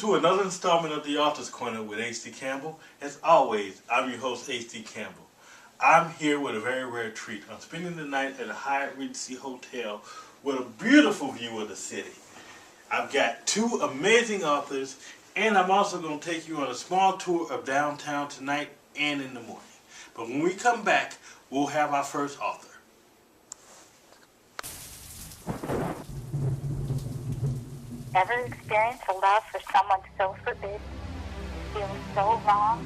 to another installment of the Author's Corner with H.D. Campbell. As always, I'm your host, H.D. Campbell. I'm here with a very rare treat. I'm spending the night at a Hyatt Regency Hotel with a beautiful view of the city. I've got two amazing authors, and I'm also going to take you on a small tour of downtown tonight and in the morning. But when we come back, we'll have our first author. Ever experienced a love for someone so forbidden, feels so wrong,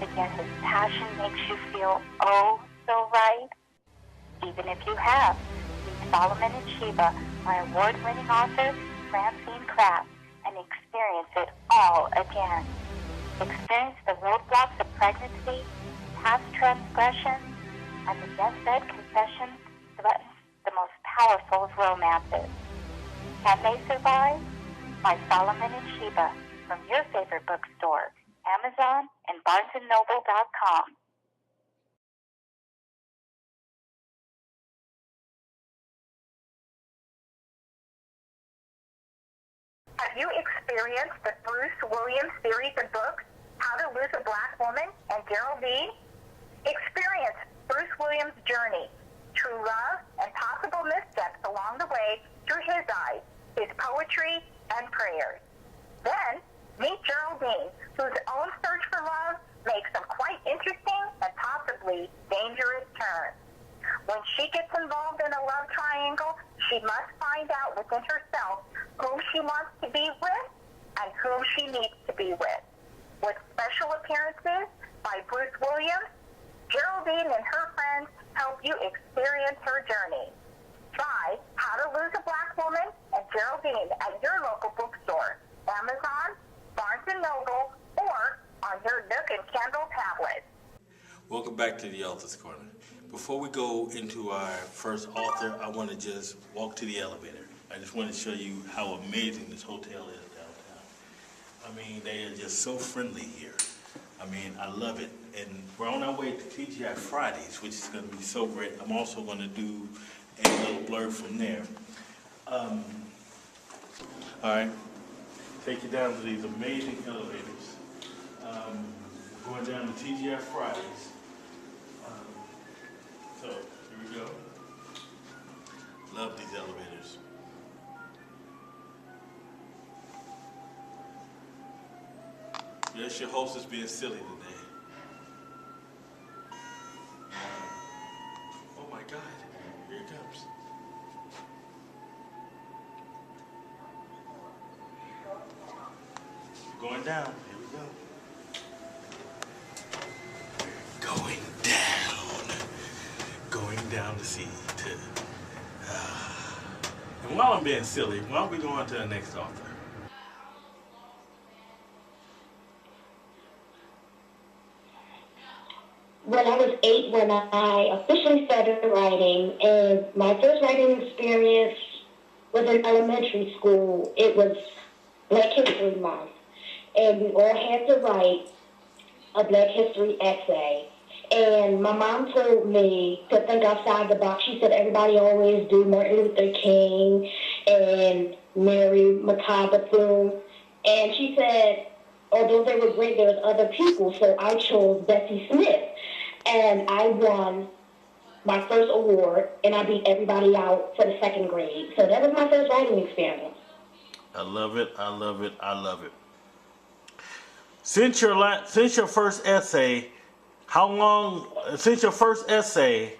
but yet his passion makes you feel oh so right? Even if you have, meet Solomon and Sheba, my award-winning author, Francine Kraft, and experience it all again. Experience the roadblocks of pregnancy, past transgressions, and the deathbed confession threatens the most powerful of romances. Can they survive? By Solomon and Sheba from your favorite bookstore, Amazon, and BarnesandNoble.com. Have you experienced the Bruce Williams series of books, How to Lose a Black Woman and Geraldine? Experience Bruce Williams' journey, true love, and possible missteps along the way through his eyes, his poetry, and prayers. Then, meet Geraldine, whose own search for love makes some quite interesting and possibly dangerous turns. When she gets involved in a love triangle, she must find out within herself whom she wants to be with and whom she needs to be with. With special appearances by Bruce Williams, Geraldine and her friends help you experience her journey. Try How to Lose a Black Woman and Geraldine at your local bookstore, Amazon, Barnes & Noble, or on your Nook and Kindle tablet. Welcome back to the Author's Corner. Before we go into our first author, I want to just walk to the elevator. I just want to show you how amazing this hotel is downtown. I mean, they are just so friendly here. I mean, I love it. And we're on our way to TGI Fridays, which is going to be so great. I'm also going to do a little blurb from there. All right, take you down to these amazing elevators. Going down to TGI Fridays. So here we go. Love these elevators. Yes, your host is being silly today. Oh my God, here it comes. Going down, here we go. Going down to see and while I'm being silly, why don't we go on to the next author? When I was 8 when I officially started writing, and my first writing experience was in elementary school. It was Black History Month, and we all had to write a Black History essay. And my mom told me to think outside the box. She said everybody always do Martin Luther King and Mary Bethune. And she said, although they were great, there was other people. So I chose Bessie Smith. And I won my first award, and I beat everybody out for the second grade. So that was my first writing experience. I love it, I love it, I love it. Since your first essay, since your first essay,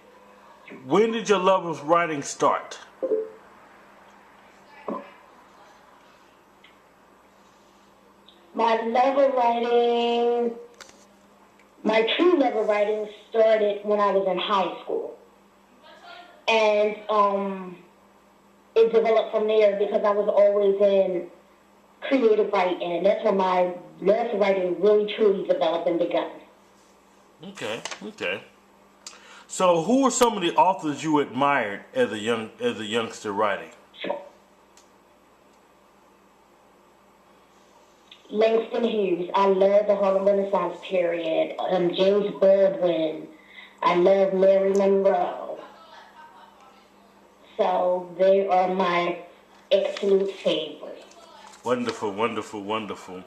when did your love of writing start? My true love of writing started when I was in high school. And it developed from there because I was always in creative writing. And that's when my love for writing really truly developed and begun. Okay. So who were some of the authors you admired as a youngster writing? Langston Hughes. I love the Harlem Renaissance period. James Baldwin. I love Mary Monroe. So they are my absolute favorites. Wonderful, wonderful, wonderful.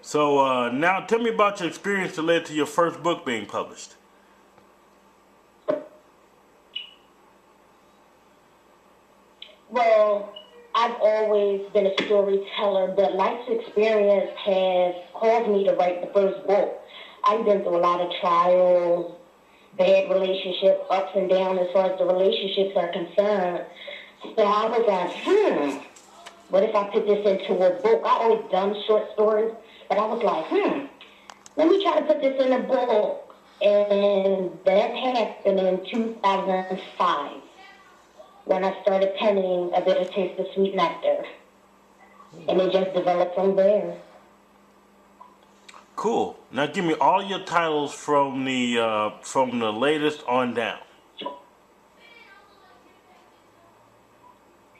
So now tell me about your experience that led to your first book being published. Well, I've always been a storyteller, but life's experience has caused me to write the first book. I've been through a lot of trials, bad relationships, ups and downs as far as the relationships are concerned. So I was like, what if I put this into a book? I always done short stories, but I was like, let me try to put this in a book. And that happened in 2005 when I started penning A Bitter Taste of Sweet Nectar. And it just developed from there. Cool. Now give me all your titles from the latest on down.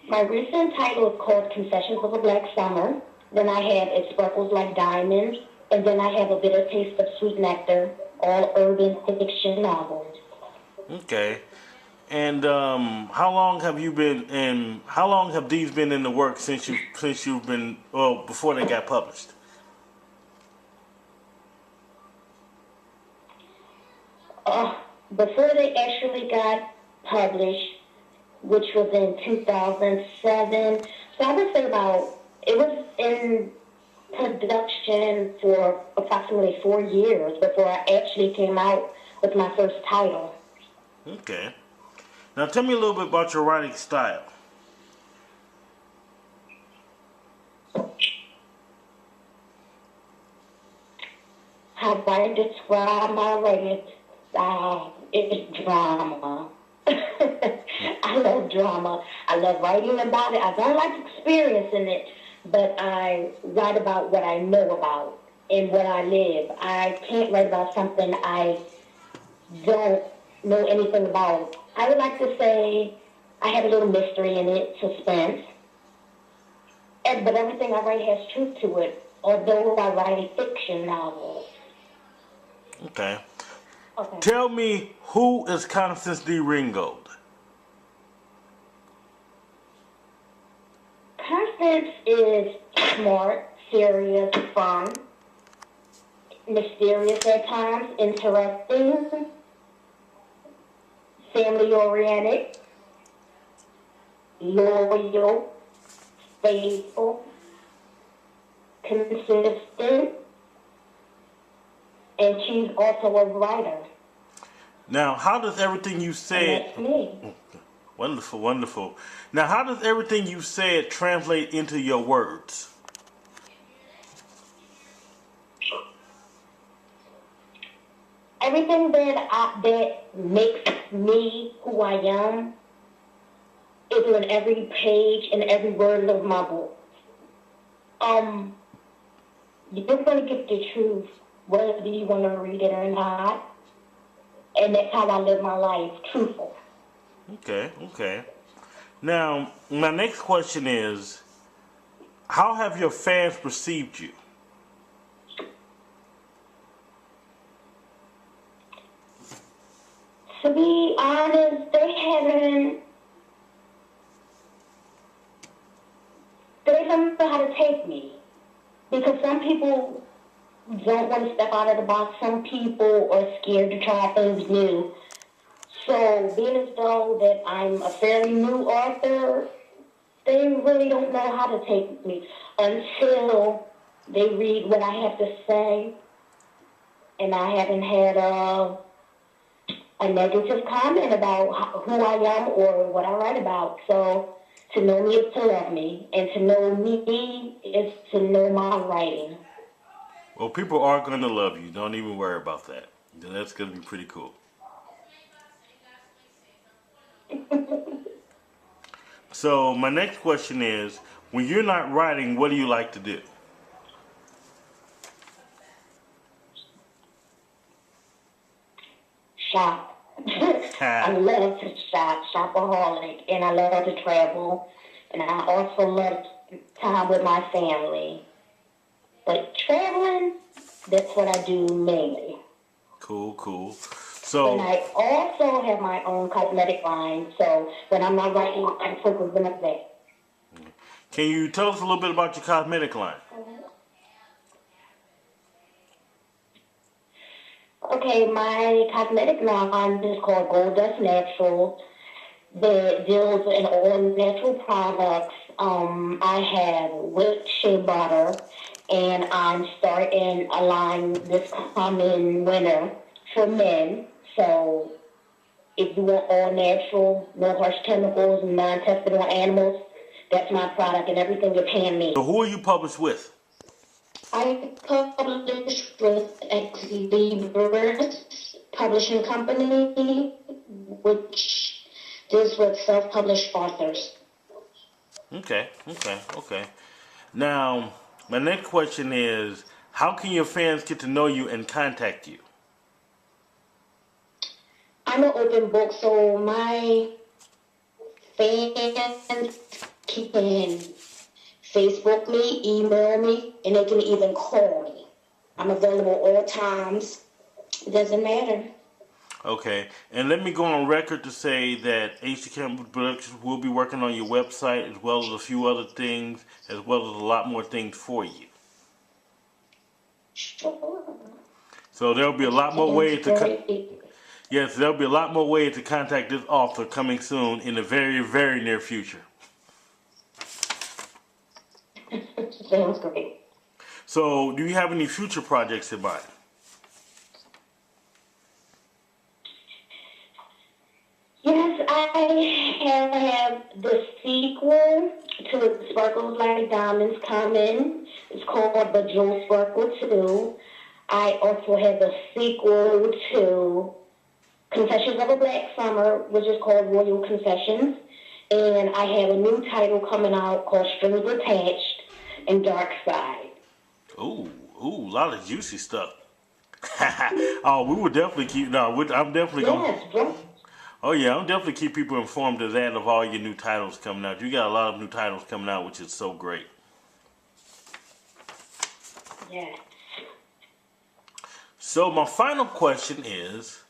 My recent title is called Confessions of a Black Summer. Then I have It Sparkles Like Diamonds. And then I have A Bitter Taste of Sweet Nectar, all urban fiction novels. Okay. And how long have these been in the works since you've been, well, before they got published? Before they actually got published, which was in 2007. So I would say it was in production for approximately 4 years before I actually came out with my first title. Okay. Now tell me a little bit about your writing style. How I describe my writing style is drama. I love drama. I love writing about it. I don't like experiencing it, but I write about what I know about and what I live. I can't write about something I don't know anything about. I would like to say I have a little mystery in it, suspense. But everything I write has truth to it, although I write fiction novels. Okay. Tell me, who is Constance D. Ringgold? Constance is smart, serious, fun, mysterious at times, interesting, family-oriented, loyal, faithful, consistent, and she's also a writer. Now, how does everything you said... And that's me. Wonderful, wonderful. Now, how does everything you said translate into your words? Everything that makes me who I am is in every page and every word of my book. You're going to get the truth, whether you want to read it or not. And that's how I live my life, truthful. Okay. Now, my next question is, how have your fans perceived you? To be honest, they don't know how to take me. Because some people don't want to step out of the box. Some people are scared to try things new. So being as though that I'm a fairly new author, they really don't know how to take me until they read what I have to say. And I haven't had a negative comment about who I am or what I write about. So to know me is to love me, and to know me is to know my writing. Well, people are going to love you. Don't even worry about that. That's going to be pretty cool. So my next question is, when you're not writing, what do you like to do? Shop. I love to shop, shopaholic, and I love to travel, and I also love time with my family. But traveling, that's what I do mainly. Cool. So, and I also have my own cosmetic line, so when I'm not writing, I'm focused on that. Can you tell us a little bit about your cosmetic line? Okay, my cosmetic line is called Gold Dust Natural. That deals in all natural products. I have whipped shea butter, and I'm starting a line this coming winter for men. So if you want all natural, no harsh chemicals, non-tested on animals, that's my product and everything you're paying me. So who are you published with? I publish with Ex Libris Publishing Company, which deals with self-published authors. Okay. Now, my next question is, how can your fans get to know you and contact you? I'm an open book, so my fans can Facebook me, email me, and they can even call me. I'm available all times. It doesn't matter. Okay, and let me go on record to say that H.D. Campbell Productions will be working on your website as well as a few other things, as well as a lot more things for you. Sure. So there'll be a lot more ways to yes, there'll be a lot more ways to contact this author coming soon in the very, very near future. Sounds great. So, do you have any future projects in mind? Yes, I have the sequel to Sparkles Like Diamonds coming. It's called The Jewel Sparkle 2. I also have the sequel to Confessions of a Black Summer, which is called Royal Confessions. And I have a new title coming out called Strings Attached and Dark Side. Ooh, a lot of juicy stuff. Oh, we will definitely keep. No, I'm definitely going. Yes, Oh yeah, I'm definitely keep people informed of that, of all your new titles coming out. You got a lot of new titles coming out, which is so great. yes. So my final question is,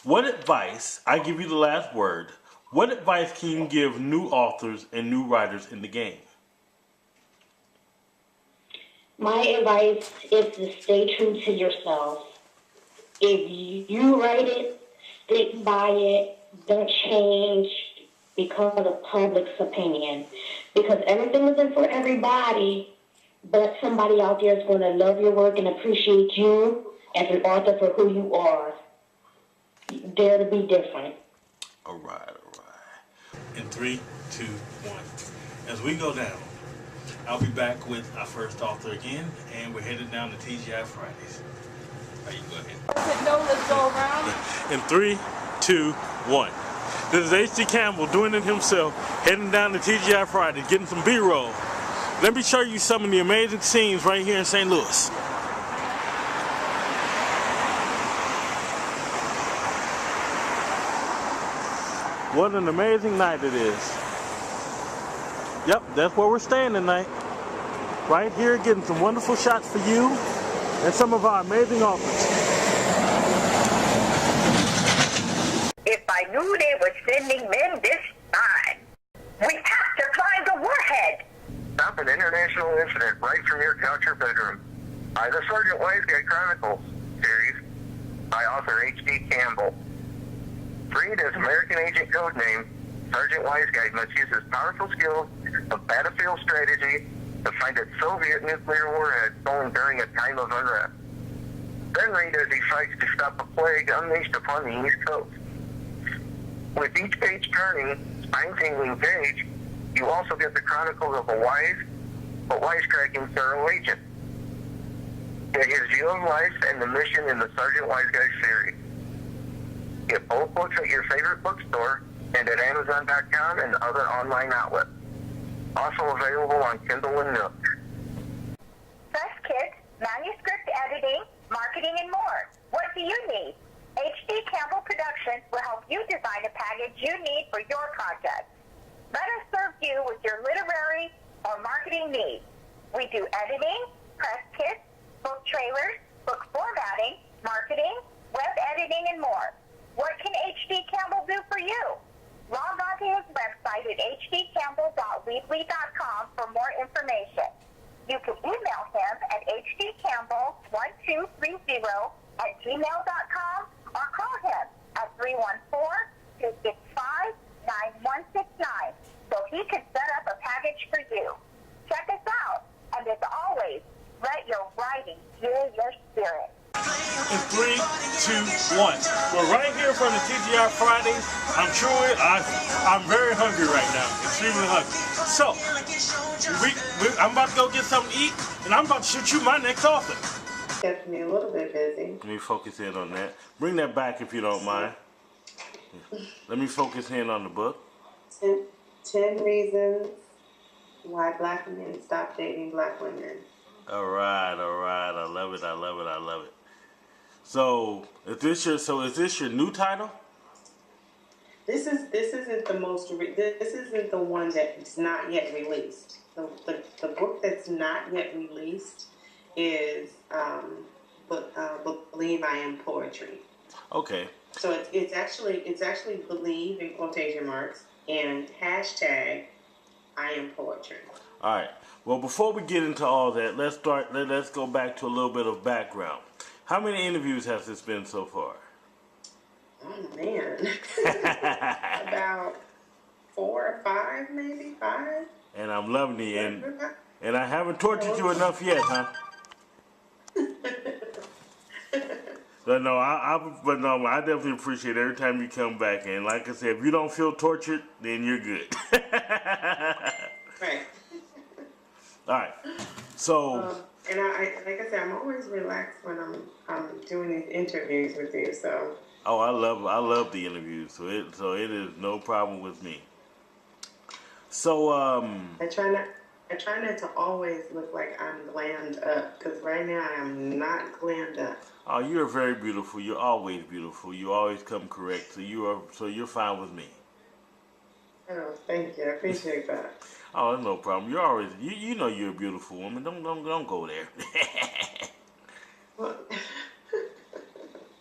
what advice, I give you the last word, what advice can you give new authors and new writers in the game? My advice is to stay true to yourself. If you write it, stick by it. Don't change because of public's opinion. Because everything isn't for everybody, but somebody out there is going to love your work and appreciate you as an author for who you are. Dare to be different. All right. In 3, 2, 1. As we go down, I'll be back with our first author again, and we're headed down to TGI Fridays. All right, you go ahead. No, let's go around. In 3, 2, 1. This is H.D. Campbell doing it himself, heading down to TGI Fridays, getting some B-roll. Let me show you some of the amazing scenes right here in St. Louis. What an amazing night it is. Yep, that's where we're staying tonight. Right here, getting some wonderful shots for you and some of our amazing authors. If I knew they were sending men this time, we have to find the warhead. Stop an international incident right from your couch or bedroom. By the Sergeant Wiseguy Chronicles series by author H.D. Campbell. Freed as American agent code name, Sergeant Wiseguy must use his powerful skills of battlefield strategy to find a Soviet nuclear warhead stolen during a time of unrest. Then read as he fights to stop a plague unleashed upon the East Coast. With each page turning, spine-tingling page, you also get the chronicles of a wise but wisecracking thorough agent. Get his view of life and the mission in the Sergeant Wiseguy series. Get both books at your favorite bookstore and at Amazon.com and other online outlets. Also available on Kindle and Nook. Press kits, manuscript editing, marketing, and more. What do you need? H.D. Campbell Productions will help you design a package you need for your project. Let us serve you with your literary or marketing needs. We do editing, press kits, book trailers, book formatting, marketing, web editing, and more. What can H.D. Campbell do for you? Log on to his website at hdcampbell.weebly.com for more information. You can email him at hdcampbell1230@gmail.com in 3, 2, 1. We're right here from the TGI Fridays. I'm very hungry right now, extremely hungry. So, I'm about to go get something to eat, and I'm about to shoot you my next author. Kept me a little bit busy. Let me focus in on that. Bring that back if you don't mind. Let me focus in on the book. 10 reasons why black men stop dating black women. All right. I love it. So, is this your new title? This isn't the one that's not yet released. The book that's not yet released is Believe I Am Poetry. Okay. So it's actually Believe in quotation marks and hashtag I Am Poetry. All right. Well, before we get into all that, let's go back to a little bit of background. How many interviews has this been so far? Oh man, about 4 or 5, maybe 5. And I'm loving it, and I haven't tortured you enough yet, huh? But no, I definitely appreciate every time you come back. And like I said, if you don't feel tortured, then you're good. Right. All right. So. And like I said, I'm always relaxed when I'm doing these interviews with you. So. Oh, I love the interviews. So it is no problem with me. So I try not to always look like I'm glammed up, because right now I'm not glammed up. Oh, you're very beautiful. You're always beautiful. You always come correct. So you're fine with me. Oh, thank you. I appreciate that. Oh, that's no problem. You're always you know you're a beautiful woman. Don't go there. Well,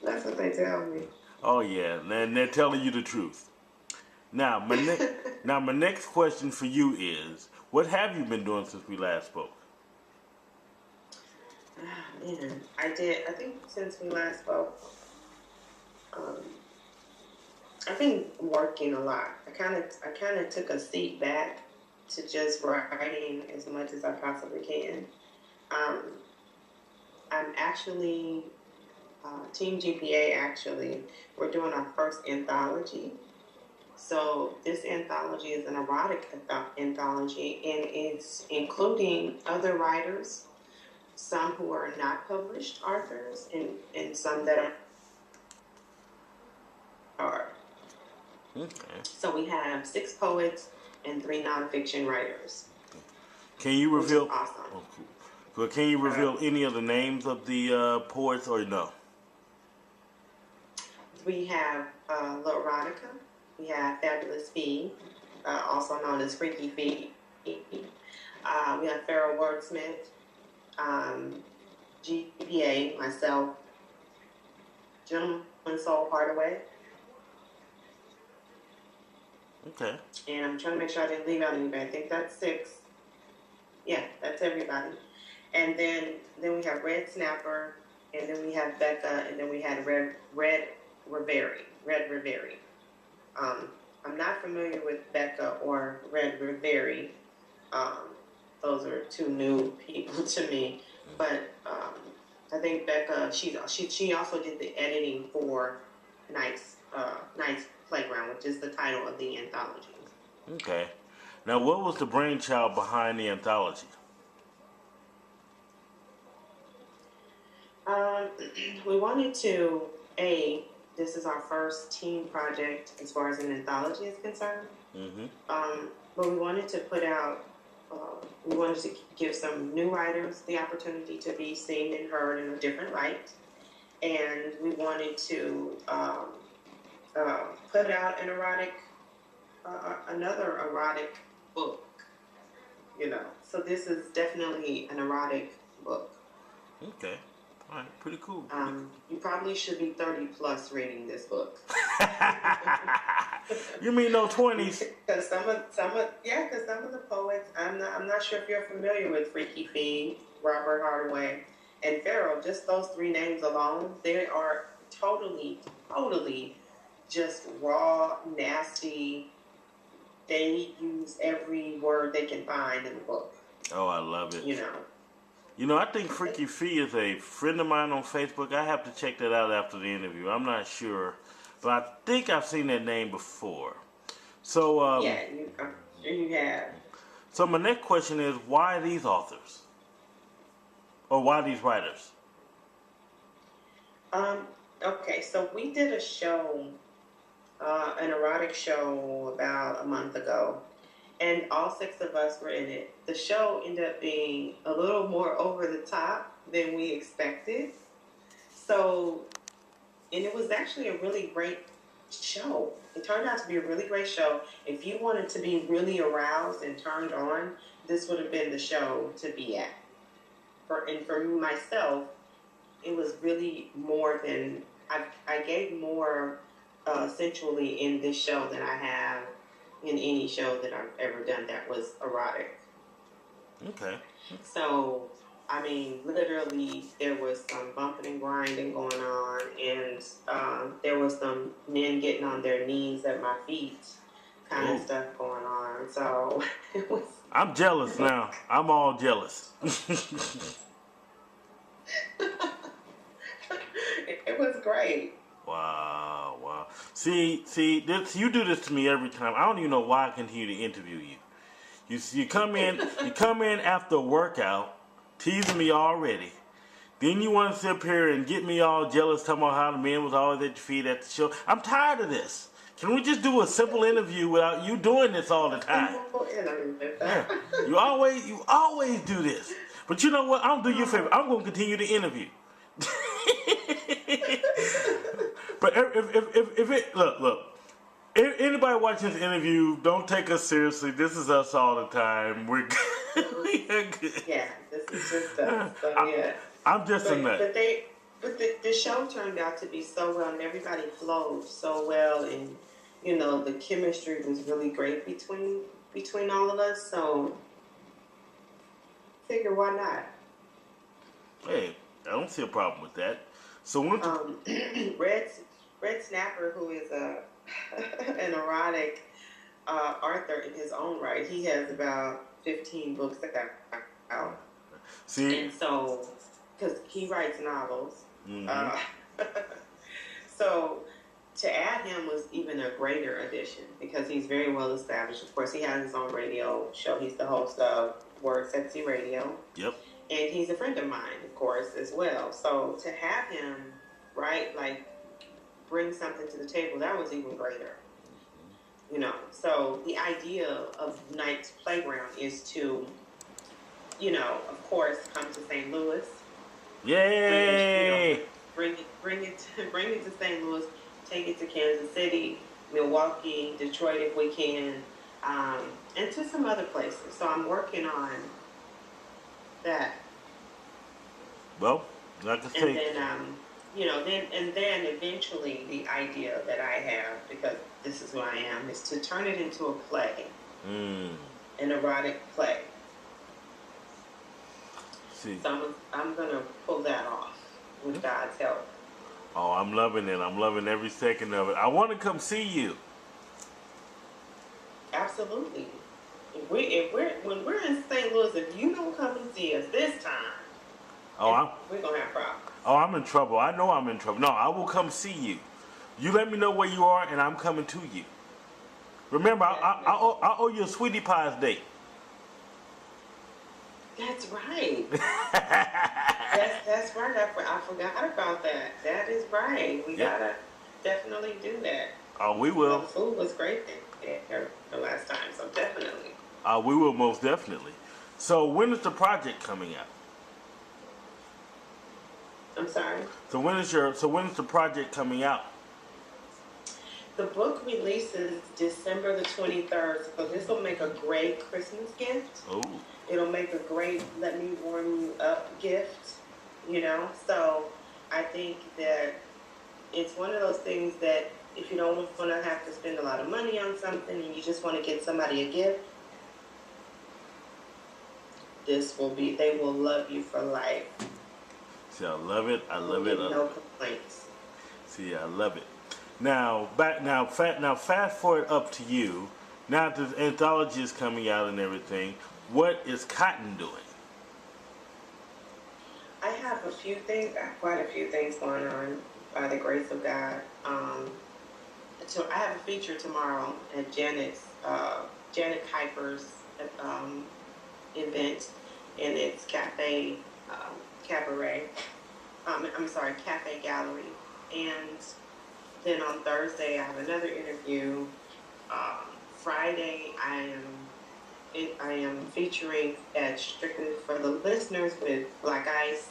that's what they tell me. Oh yeah, and they're telling you the truth. Now my next question for you is, what have you been doing since we last spoke? Man, I think since we last spoke, I've been working a lot. I kind of took a seat back to just writing as much as I possibly can. I'm actually, Team GPA actually, we're doing our first anthology. So this anthology is an erotic anthology, and it's including other writers, some who are not published authors, and some that are. Okay. So we have 6 poets and 3 nonfiction writers. Can you reveal? Awesome. Oh, cool. Well, can you reveal any of the names of the poets, or no? We have Erotica. We have Fabulous Fee, also known as Freaky Fee. We have Pharaoh Wordsmith, GPA, myself, Gentleman Soul Hardaway. Okay. And I'm trying to make sure I didn't leave out anybody. I think that's 6. Yeah, that's everybody. And then we have Red Snapper, and then we have Becca, and then we had Red Riveri. I'm not familiar with Becca or Red Riveri. Those are 2 new people to me. But I think Becca, she also did the editing for Nice Playground, which is the title of the anthology. Okay. Now, what was the brainchild behind the anthology? We wanted to, this is our first team project as far as an anthology is concerned. Mm-hmm. But we wanted to put out, we wanted to give some new writers the opportunity to be seen and heard in a different light. And we wanted to put out an another erotic book, So this is definitely an erotic book. Okay. All right. Pretty cool. You probably should be 30 plus reading this book. You mean no 20s? Because some of the poets, I'm not sure if you're familiar with Freaky Fee, Robert Hardaway, and Pharaoh. Just those 3 names alone, they are totally just raw, nasty. They use every word they can find in the book. Oh, I love it. You know, I think Freaky Fee is a friend of mine on Facebook. I have to check that out after the interview. I'm not sure, but I think I've seen that name before. So, Yeah, I'm sure you have. so my next question is, why these authors? Or why these writers? Okay, so we did a show, an erotic show about a month ago, and all 6 of us were in it. The show ended up being a little more over the top than we expected. So, and it was actually a really great show. It turned out to be a really great show. If you wanted to be really aroused and turned on, this would have been the show to be at. And for myself, it was really more than I gave more sensually in this show than I have in any show that I've ever done that was erotic. Okay. So, I mean, literally, there was some bumping and grinding going on, and there was some men getting on their knees at my feet, kind of stuff going on. So, it was. I'm jealous now. I'm all jealous. It was great. Wow. See, this, you do this to me every time. I don't even know why I continue to interview you. You come in after a workout, teasing me already. Then you want to sit up here and get me all jealous, talking about how the men was always at your feet at the show. I'm tired of this. Can we just do a simple interview without you doing this all the time? Yeah. You always do this. But you know what? I'll do you a favor. I'm going to continue to interview. But if it look, if anybody watching this interview, don't take us seriously. This is us all the time. We're good. Yeah, this is just us. So yeah, I'm just a nut. But the show turned out to be so well, and everybody flowed so well, and you know the chemistry was really great between all of us. So figure why not? Hey, I don't see a problem with that. So Red Snapper, who is an erotic author in his own right, he has about 15 books out. See, and so because he writes novels, mm-hmm. So to add him was even a greater addition because he's very well established. Of course, he has his own radio show. He's the host of Word Sexy Radio. Yep. And he's a friend of mine, of course, as well. So to have him, right, like bring something to the table, that was even greater. You know, so the idea of Night's Playground is to, you know, of course, come to St. Louis. Yay! Bring it to St. Louis. Take it to Kansas City, Milwaukee, Detroit if we can, and to some other places. So I'm working on that. Well, like I say, and then you know, then eventually the idea that I have, because this is who I am, is to turn it into a play, an erotic play. See. So I'm gonna pull that off with God's help. Oh, I'm loving it. I'm loving every second of it. I want to come see you. Absolutely. When we're in St. Louis, if you don't come and see us this time, we're gonna have problems. Oh, I'm in trouble. I know I'm in trouble. No, I will come see you. You let me know where you are, and I'm coming to you. Remember, I owe you a Sweetie Pie's date. That's right. That's right. I forgot about that. That is right. We gotta definitely do that. Oh, we will. The food was great there the last time, so definitely. We will most definitely. So when is the project coming out? I'm sorry? So when is the project coming out? The book releases December the 23rd, so this will make a great Christmas gift. Oh. It'll make a great let me warm you up gift, you know? So I think that it's one of those things that if you don't want to have to spend a lot of money on something and you just want to get somebody a gift, they will love you for life. See, I love it. I love it. No complaints. See, I love it. Now, fast forward up to you. Now that the anthology is coming out and everything, what is Kottyn doing? have a few things. I have quite a few things going on by the grace of God. So I have a feature tomorrow at Janet Kuiper's event, and it's Cafe Cabaret. Cafe Gallery. And then on Thursday, I have another interview. Friday, I am featuring at Strictly for the Listeners with Black Ice.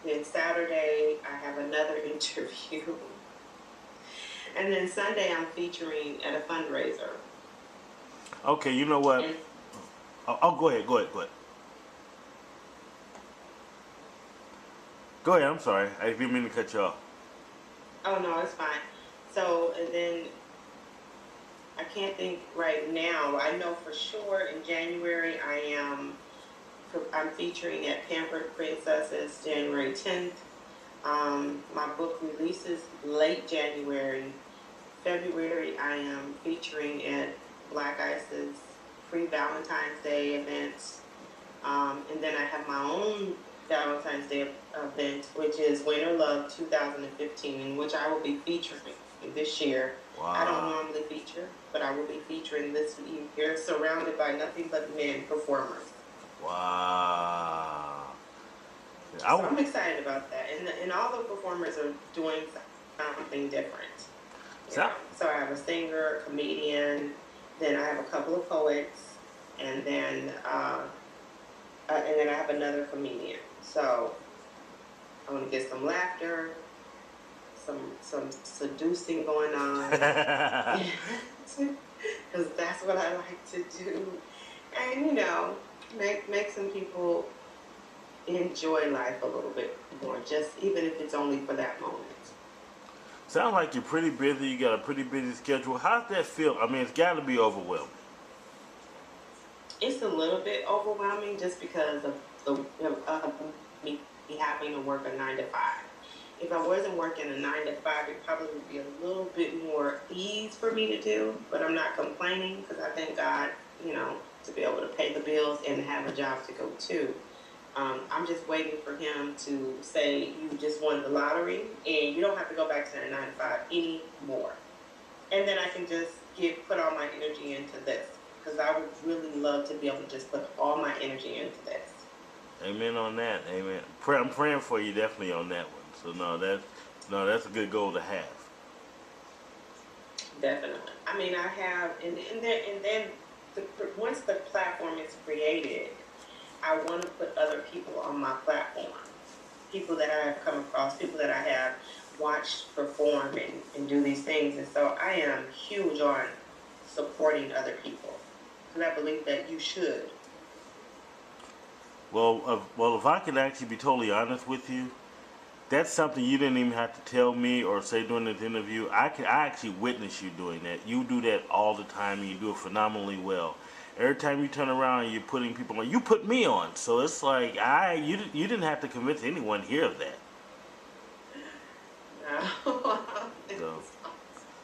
Then Saturday, I have another interview. And then Sunday, I'm featuring at a fundraiser. Okay, you know what? And, Go ahead. Go ahead, I'm sorry. I didn't mean to cut you off. oh, no, it's fine. So, and then I can't think right now. I know for sure in January, I'm featuring at Pampered Princesses January 10th. My book releases late January. February, I am featuring at Black Ice's pre-Valentine's Day events. And then I have my own Valentine's Day event, which is Winter Love 2015, which I will be featuring this year. Wow. I don't normally feature, but I will be featuring this year, surrounded by nothing but men performers. Wow. So I'm excited about that. And all the performers are doing something different. So I have a singer, a comedian, then I have a couple of poets, and then I have another comedian. So I want to get some laughter, some seducing going on, because that's what I like to do, and make some people enjoy life a little bit more, just even if it's only for that moment. Sounds like you're pretty busy. You got a pretty busy schedule. How's that feel? I mean, it's got to be overwhelming. It's a little bit overwhelming just because of me having to work a 9 to 5. If I wasn't working a 9 to 5, it probably would be a little bit more ease for me to do. But I'm not complaining because I thank God, to be able to pay the bills and have a job to go to. I'm just waiting for him to say you just won the lottery and you don't have to go back to that 9 to 5 anymore. And then I can just put all my energy into this, because I would really love to be able to just put all my energy into this. Amen on that. Amen. I'm praying for you definitely on that one. So that's a good goal to have. Definitely. I mean, I have, and then once the platform is created, I want to put other people on my platform, people that I have come across, people that I have watched perform and do these things. And so I am huge on supporting other people, because I believe that you should. Well, if I can actually be totally honest with you, that's something you didn't even have to tell me or say during this interview. I actually witness you doing that. You do that all the time, and you do it phenomenally well. Every time you turn around, you're putting people on. You put me on, so it's like you didn't have to convince anyone here of that. No. So,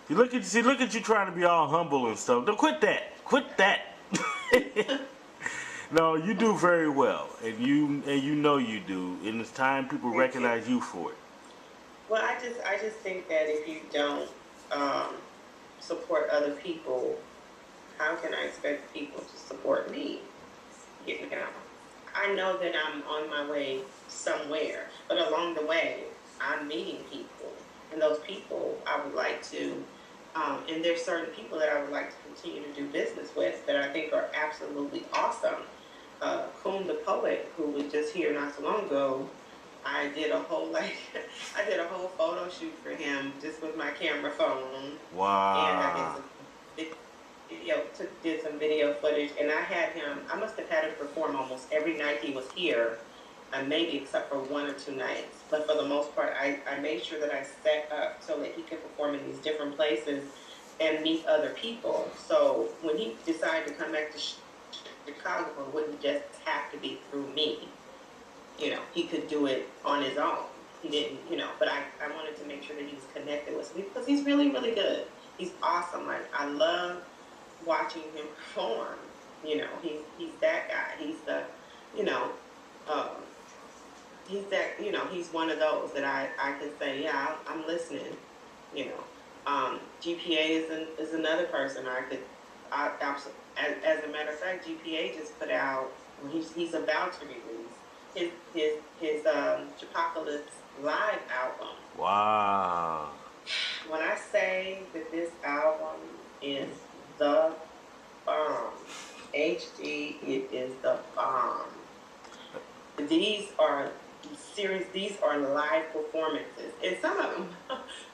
look at you trying to be all humble and stuff. Don't quit that. No, you do very well, and you know you do, and it's time people recognize you for it. Well, I just think that if you don't support other people, how can I expect people to support me? I know that I'm on my way somewhere, but along the way, I'm meeting people, and those people I would like to, and there's certain people that I would like to continue to do business with that I think are absolutely awesome. Kottyn the poet, who was just here not so long ago, I did a whole photo shoot for him just with my camera phone. Wow. And I did some video footage, and I must have had him perform almost every night he was here, maybe except for 1 or 2 nights. But for the most part, I made sure that I set up so that he could perform in these different places and meet other people. So when he decided to come back to Chicago, it wouldn't just have to be through me. He could do it on his own. He didn't, but I wanted to make sure that he was connected with me, because he's really, really good. He's awesome. I love watching him perform. He's that guy. He's the, he's that, he's one of those that I can say, yeah, I'm listening, you know. GPA is another person as a matter of fact, GPA just put out, he's about to release his Chipocalypse live album. Wow. When I say that this album is the bomb, HD, it is the bomb. These are live performances, and some of them.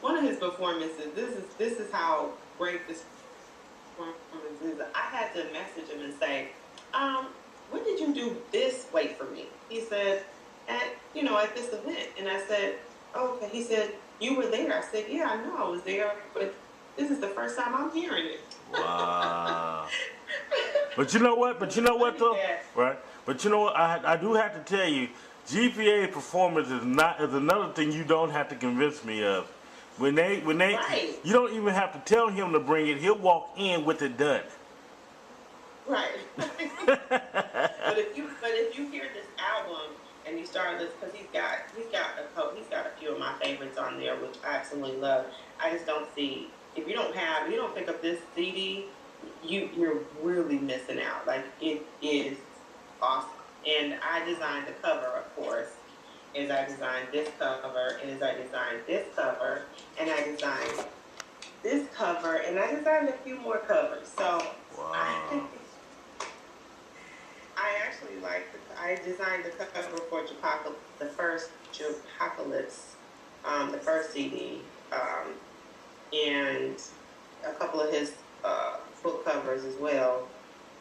One of his performances. This is how great this performance is. I had to message him and say, when did you do this? Wait for me. He said, at this event, and I said, oh, okay. He said, you were there. I said, yeah, I know I was there, but this is the first time I'm hearing it. Wow. But you know what though? Yeah. Right? But you know what? I do have to tell you, GPA performance is another thing you don't have to convince me of. When they Right. You don't even have to tell him to bring it. He'll walk in with it done. Right. but if you hear this album and you start listening, because he's got a few of my favorites on there, which I absolutely love. I just don't see, if you don't pick up this CD, you're really missing out. Like, it is awesome. And I designed the cover, of course, as I designed this cover, and as I designed this cover, and I designed this cover, and I designed a few more covers. So Wow. I designed the cover for the first Chipocalypse, the first CD, and a couple of his book covers as well,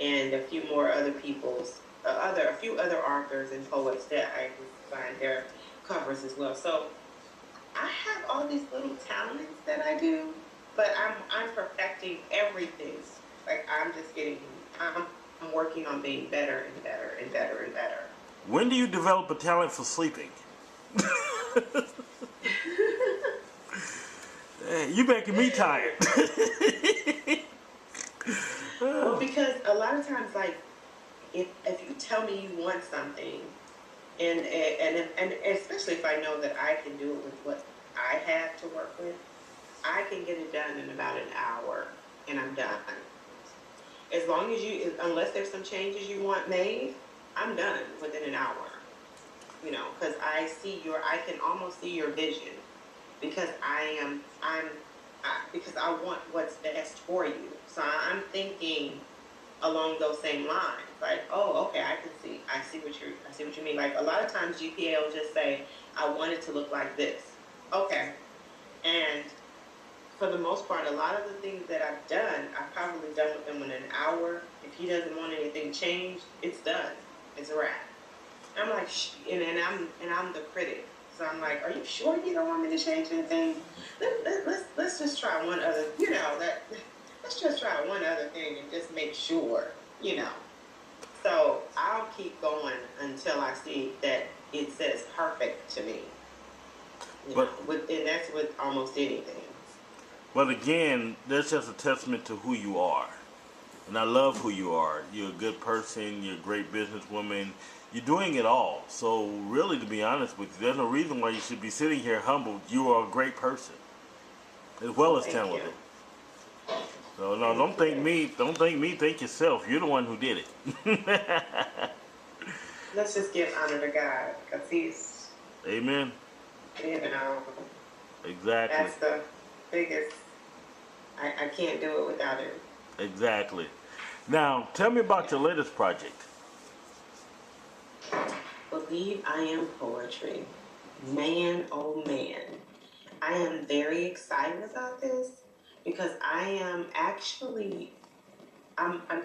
and a few more other people's, a few other authors and poets that I designed their covers as well. So I have all these little talents that I do, but I'm perfecting everything. Like, I'm working on being better and better and better and better. When do you develop a talent for sleeping? You making me tired. Well, because a lot of times, like, if you tell me you want something, and especially if I know that I can do it with what I have to work with, I can get it done in about an hour, and I'm done. As long as unless there's some changes you want made, I'm done within an hour. Because I can almost see your vision, because because I want what's best for you. So I'm thinking along those same lines. Like, oh, okay, I see what you mean. Like, a lot of times GPA will just say, I want it to look like this. Okay. And for the most part, a lot of the things that I've done, I've probably done with him in an hour. If he doesn't want anything changed, it's done. It's a wrap. I'm like, and I'm the critic. So I'm like, are you sure you don't want me to change anything? Let's just try one other, let's just try one other thing and just make sure, So I'll keep going until I see that it says perfect to me. And that's with almost anything. But again, that's just a testament to who you are. And I love who you are. You're a good person. You're a great businesswoman. You're doing it all. So really, to be honest with you, there's no reason why you should be sitting here humbled. You are a great person, as well as talented. So no, don't thank me. Don't thank me. Thank yourself. You're the one who did it. Let's just give honor to God, because He's. Amen. Exactly. That's the biggest. I can't do it without Him. Exactly. Now, tell me about your latest project. Believe I Am Poetry. Man, oh man. I am very excited about this, because I am actually,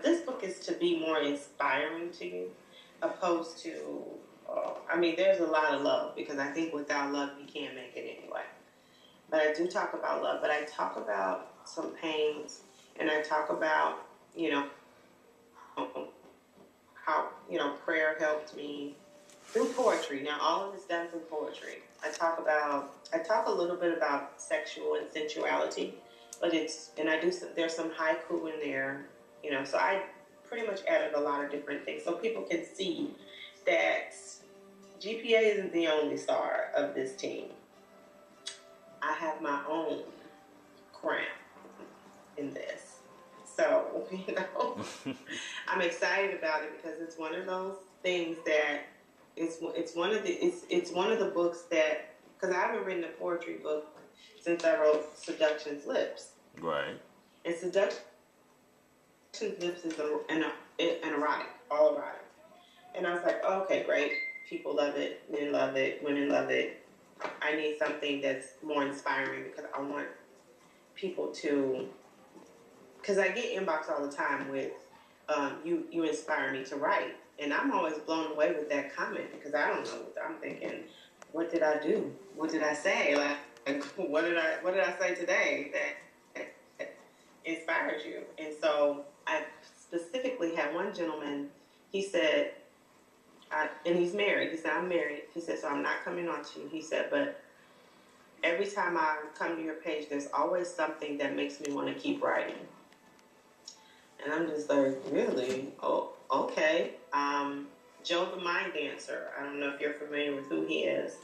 this book is to be more inspiring to you, opposed to, there's a lot of love, because I think without love you can't make it anyway. But I do talk about love, but I talk about some pains, and I talk about, how, prayer helped me through poetry. Now, all of it's done through poetry. I talk a little bit about sexual and sensuality, but there's some haiku in there, so I pretty much added a lot of different things so people can see that GPA isn't the only star of this team. I have my own crown in this. So, I'm excited about it because it's one of those things that it's one of the books that, because I haven't written a poetry book since I wrote Seduction's Lips. Right. And Seduction's Lips is an erotic, all erotic. And I was like, oh, okay, great. People love it, men love it, women love it. I need something that's more inspiring because I want people to, because I get inbox all the time with, you inspire me to write. And I'm always blown away with that comment because I don't know. I'm thinking, what did I do? What did I say? Like what did I say today that inspired you? And so I specifically had one gentleman, he said, and he's married. He said, I'm married. He said, so I'm not coming on to you. He said, but every time I come to your page, there's always something that makes me want to keep writing. And I'm just like, really? Oh, okay. Joe the Mind Dancer. I don't know if you're familiar with who he is.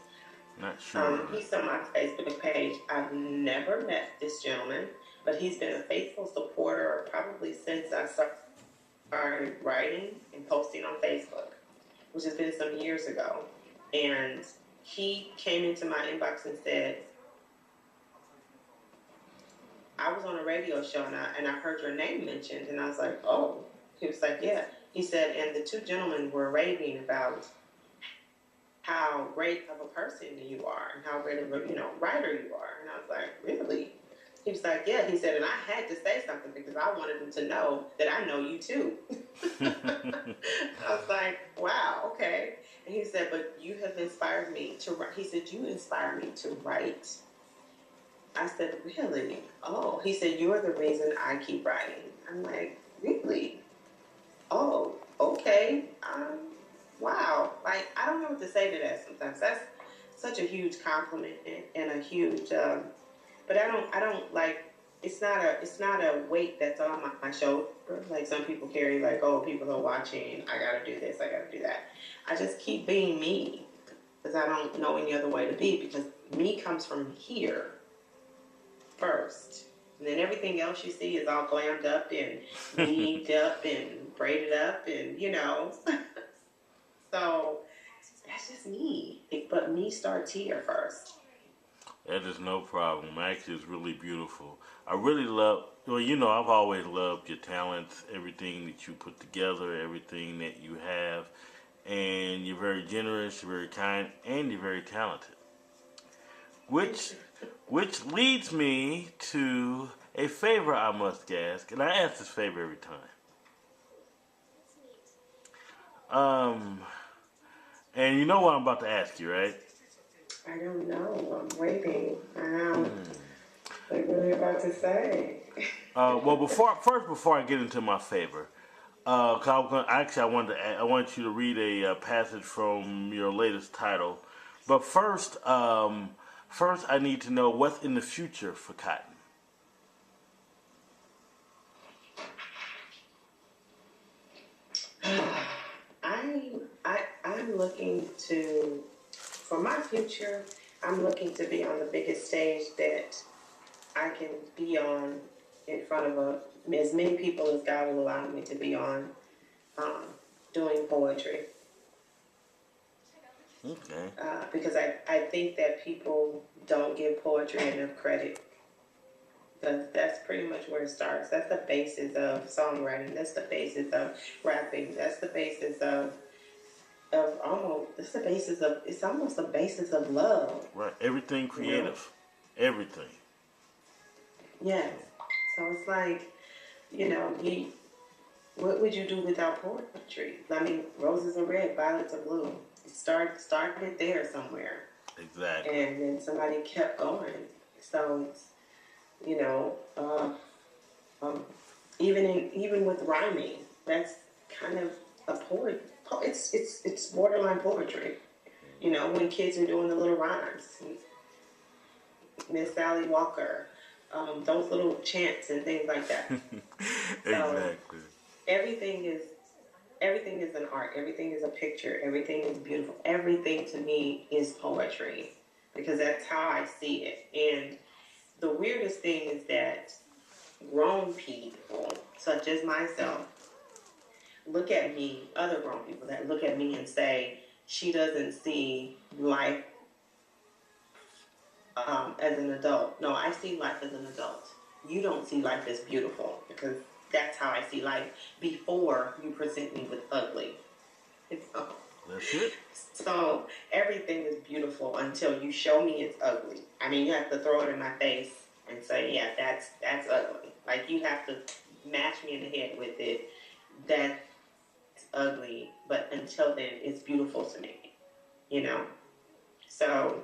Not sure. He's on my Facebook page. I've never met this gentleman, but he's been a faithful supporter probably since I started writing and posting on Facebook, which has been some years ago. And he came into my inbox and said, I was on a radio show and I heard your name mentioned. And I was like, oh. He was like, yeah. He said, and the two gentlemen were raving about how great of a person you are and how great of a writer you are. And I was like, really? He was like, yeah. He said, and I had to say something because I wanted them to know that I know you too. I was like, wow, okay. And he said, but you have inspired me to write. He said, you inspire me to write. I said, really? Oh, he said, you're the reason I keep writing. I'm like, really? Oh, okay. Wow. Like, I don't know what to say to that sometimes. That's such a huge compliment and a huge, but I don't like, it's not a weight that's on my shoulder. Like some people carry, like, oh, people are watching. I got to do this. I got to do that. I just keep being me because I don't know any other way to be, because me comes from here first. And then everything else you see is all glammed up and weaved up and braided up and, So that's just me. But me starts here first. That is no problem. Actually, it's really beautiful. I really love, I've always loved your talents, everything that you put together, everything that you have. And you're very generous, you're very kind, and you're very talented. Which leads me to a favor I must ask, and I ask this favor every time. And you know what I'm about to ask you, right? I don't know. I'm waiting. What are you about to say? Well, before I get into my favor, I want you to read a passage from your latest title. But first, I need to know what's in the future for Kottyn. I'm looking to, for my future, I'm looking to be on the biggest stage that I can be on in front of as many people as God will allow me to be on, doing poetry. Okay. Because I think that people don't give poetry enough credit. That's pretty much where it starts. That's the basis of songwriting. That's the basis of rapping. That's the basis it's almost the basis of love. Right. Everything creative. Everything. Yes. So it's like, what would you do without poetry? I mean, roses are red, violets are blue. Started there somewhere. Exactly. And then somebody kept going. So it's, even with rhyming, that's kind of a poet. It's borderline poetry. When kids are doing the little rhymes, Miss Sally Walker, those little chants and things like that. Exactly. So everything everything is an art. Everything is a picture. Everything is beautiful. Everything to me is poetry because that's how I see it. And the weirdest thing is that grown people, such as myself, look at me, other grown people that look at me and say, she doesn't see life as an adult. No, I see life as an adult. You don't see life as beautiful because that's how I see life before you present me with ugly. That's it. So everything is beautiful until you show me it's ugly. I mean, you have to throw it in my face and say, yeah, that's ugly. Like, you have to mash me in the head with it. That's ugly. But until then, it's beautiful to me, you know? So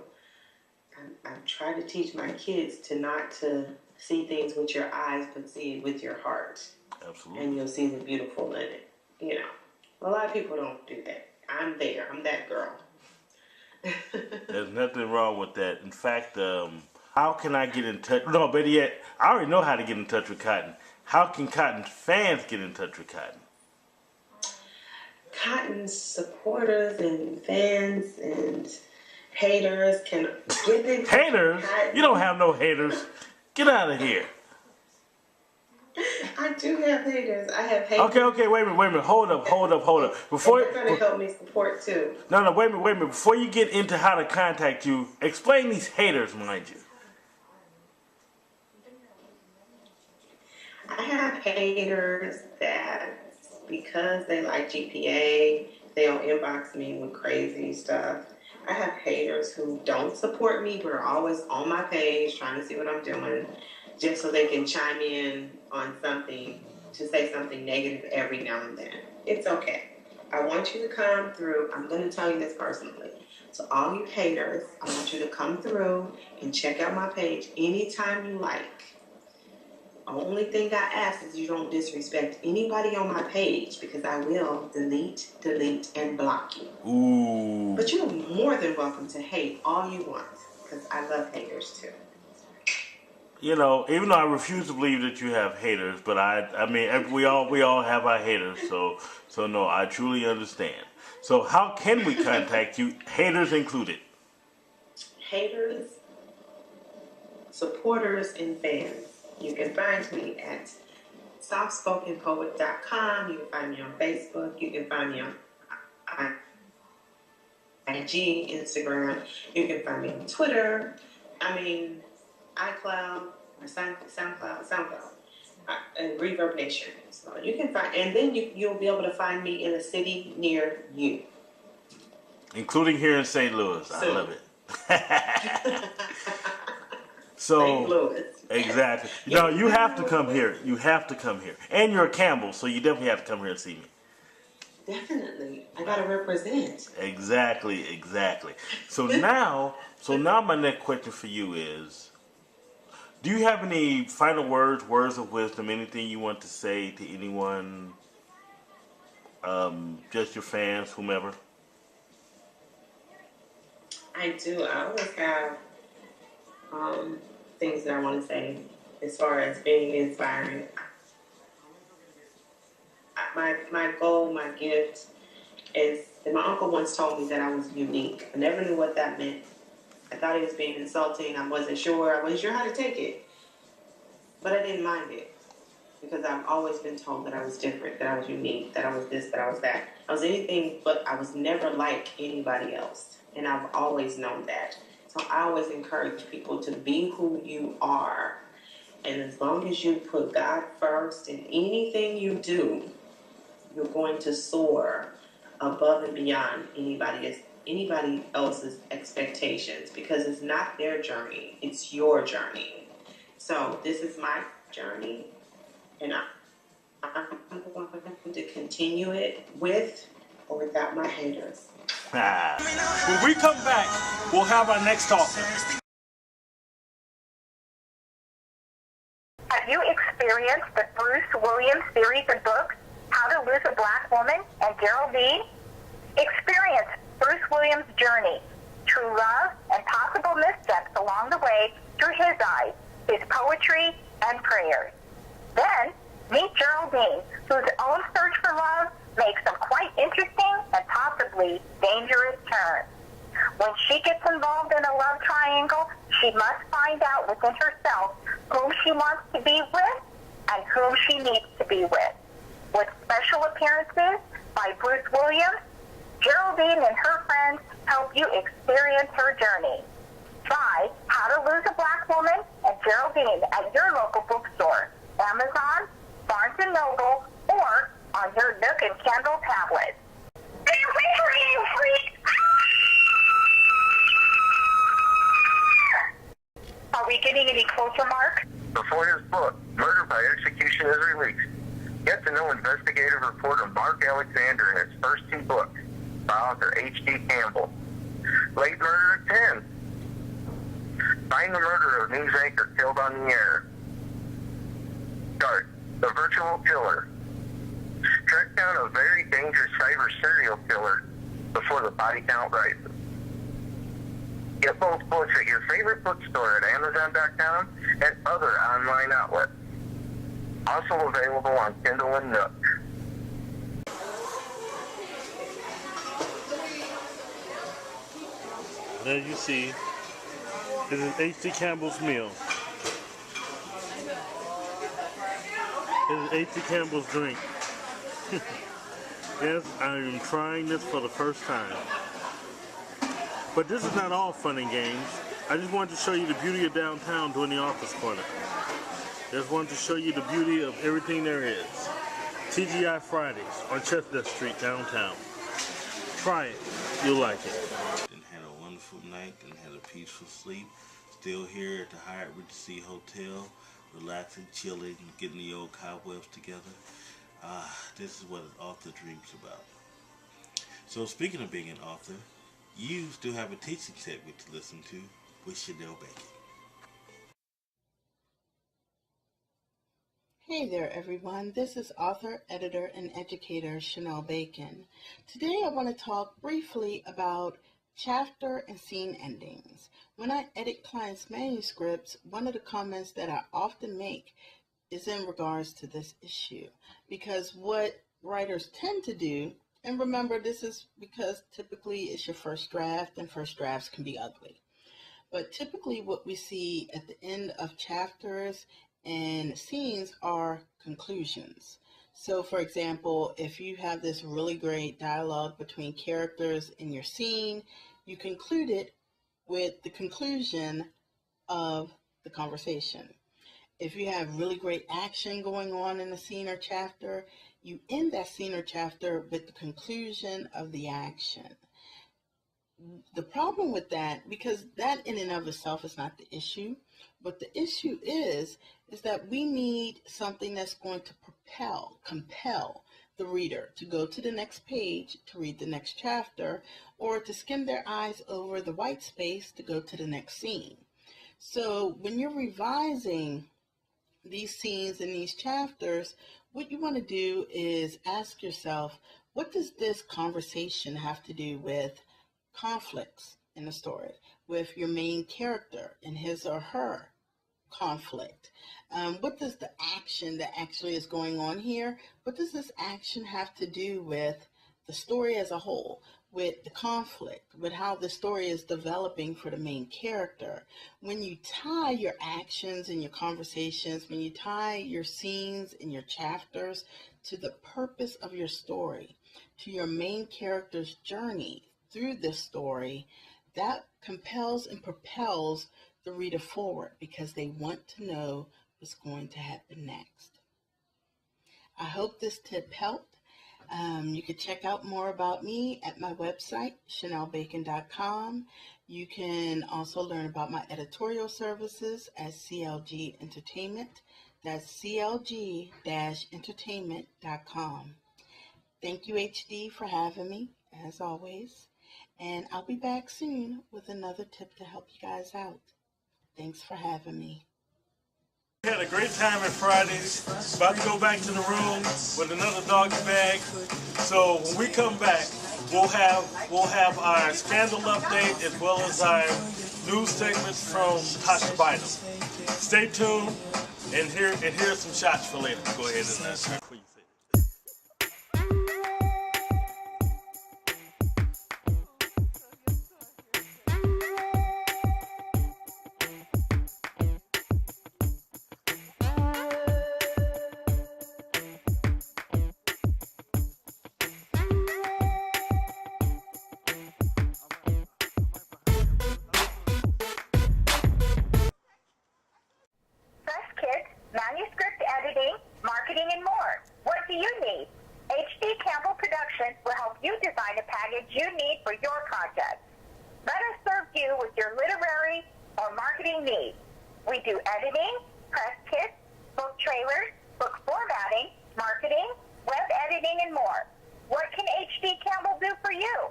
I'm trying to teach my kids to not to see things with your eyes, but see it with your heart. Absolutely. And you'll see the beautiful in it, you know? A lot of people don't do that. I'm there. I'm that girl. There's nothing wrong with that. In fact, how can I get in touch? No, better yet, I already know how to get in touch with Kottyn. How can Kottyn fans get in touch with Kottyn? Kottyn's supporters and fans and haters can get in touch. Haters? You don't have no haters. Get out of here. I do have haters. I have haters. Okay, wait a minute. Hold up. Before they're going to help me support too. No, wait a minute. Before you get into how to contact you, explain these haters, mind you. I have haters that because they like GPA, they'll inbox me with crazy stuff. I have haters who don't support me but are always on my page trying to see what I'm doing just so they can chime in on something to say something negative every now and then. It's okay. I want you to come through. I'm going to tell you this personally. So all you haters, I want you to come through and check out my page anytime you like. The only thing I ask is you don't disrespect anybody on my page because I will delete, and block you. Ooh. But you're more than welcome to hate all you want because I love haters too. You know, even though I refuse to believe that you have haters, but I mean, we all have our haters. So no, I truly understand. So how can we contact you, haters included? Haters, supporters, and fans. You can find me at softspokenpoet.com. You can find me on Facebook. You can find me on IG, Instagram. You can find me on Twitter. iCloud, or SoundCloud, and Reverb Nation. So you can find, and then you'll be able to find me in a city near you, including here in St. Louis. I love it. So St. Louis. Exactly. No, you have to come here. You have to come here, and you're a Campbell, so you definitely have to come here and see me. Definitely, I gotta represent. Exactly. So now my next question for you is: do you have any final words of wisdom, anything you want to say to anyone, just your fans, whomever? I do. I always have things that I want to say as far as being inspiring. My goal, my gift is that my uncle once told me that I was unique. I never knew what that meant. I thought he was being insulting. I wasn't sure how to take it. But I didn't mind it because I've always been told that I was different, that I was unique, that I was this, that I was that. I was anything, but I was never like anybody else. And I've always known that. So I always encourage people to be who you are. And as long as you put God first in anything you do, you're going to soar above and beyond anybody else's expectations because it's not their journey, it's your journey. So this is my journey, and I'm going to continue it with or without my haters. When we come back, we'll have our next talker. Have you experienced the Bruce Williams series of books, How to Lose a Black Woman and Geraldine? Experience Bruce Williams' journey, true love, and possible missteps along the way through his eyes, his poetry, and prayers. Then, meet Geraldine, whose own search for love make some quite interesting and possibly dangerous turns. When she gets involved in a love triangle, she must find out within herself whom she wants to be with and whom she needs to be with. With special appearances by Bruce Williams, Geraldine and her friends help you experience her journey. Try How to Lose a Black Woman and Geraldine at your local bookstore, Amazon, Barnes & Noble, or on your Nook and Kindle tablet. Are we getting any closer, Mark? Before his book, Murder by Execution, is released, get to know investigative reporter Mark Alexander in his first 2 books by author H.D. Campbell. Late Murder at 10. Find the murder of news anchor killed on the air. Start The Virtual Killer. Track down a very dangerous cyber serial killer before the body count rises. Get both books at your favorite bookstore at Amazon.com and other online outlets. Also available on Kindle and Nook. As you see, this is H.D. Campbell's meal. This is H.D. Campbell's drink. Yes, I am trying this for the first time. But this is not all fun and games. I just wanted to show you the beauty of downtown during the Author's Corner. Just wanted to show you the beauty of everything there is. TGI Fridays on Chestnut Street downtown. Try it. You'll like it. And had a wonderful night and had a peaceful sleep. Still here at the Hyatt Regency Hotel, relaxing, chilling, getting the old cobwebs together. This is what an author dreams about. So speaking of being an author, you still have a teaching segment to listen to with Shonell Bacon. Hey there everyone, this is author, editor, and educator Shonell Bacon. Today I want to talk briefly about chapter and scene endings. When I edit clients' manuscripts, one of the comments that I often make is in regards to this issue, because what writers tend to do, and remember this is because typically it's your first draft and first drafts can be ugly, but typically what we see at the end of chapters and scenes are conclusions. So for example, if you have this really great dialogue between characters in your scene, you conclude it with the conclusion of the conversation. If you have really great action going on in a scene or chapter, you end that scene or chapter with the conclusion of the action. The problem with that, because that in and of itself is not the issue, but the issue is that we need something that's going to compel the reader to go to the next page to read the next chapter, or to skim their eyes over the white space to go to the next scene. So when you're revising these scenes and these chapters, what you want to do is ask yourself, what does this conversation have to do with conflicts in the story, with your main character and his or her conflict? What does the action that actually is going on here, what does this action have to do with the story as a whole, with the conflict, with how the story is developing for the main character? When you tie your actions and your conversations, when you tie your scenes and your chapters to the purpose of your story, to your main character's journey through this story, that compels and propels the reader forward because they want to know what's going to happen next. I hope this tip helped. You can check out more about me at my website, ShonellBacon.com. You can also learn about my editorial services at CLG Entertainment. That's CLG-entertainment.com. Thank you, HD, for having me, as always. And I'll be back soon with another tip to help you guys out. Thanks for having me. We had a great time at Fridays. About to go back to the room with another doggy bag. So when we come back, we'll have our scandal update as well as our news segments from Tasha Bynum. Stay tuned, and here's some shots for later. Go ahead and before you say it. editing, and more. What do you need? H.D. Campbell Productions will help you design a package you need for your project. Let us serve you with your literary or marketing needs. We do editing, press kits, book trailers, book formatting, marketing, web editing, and more. What can H.D. Campbell do for you?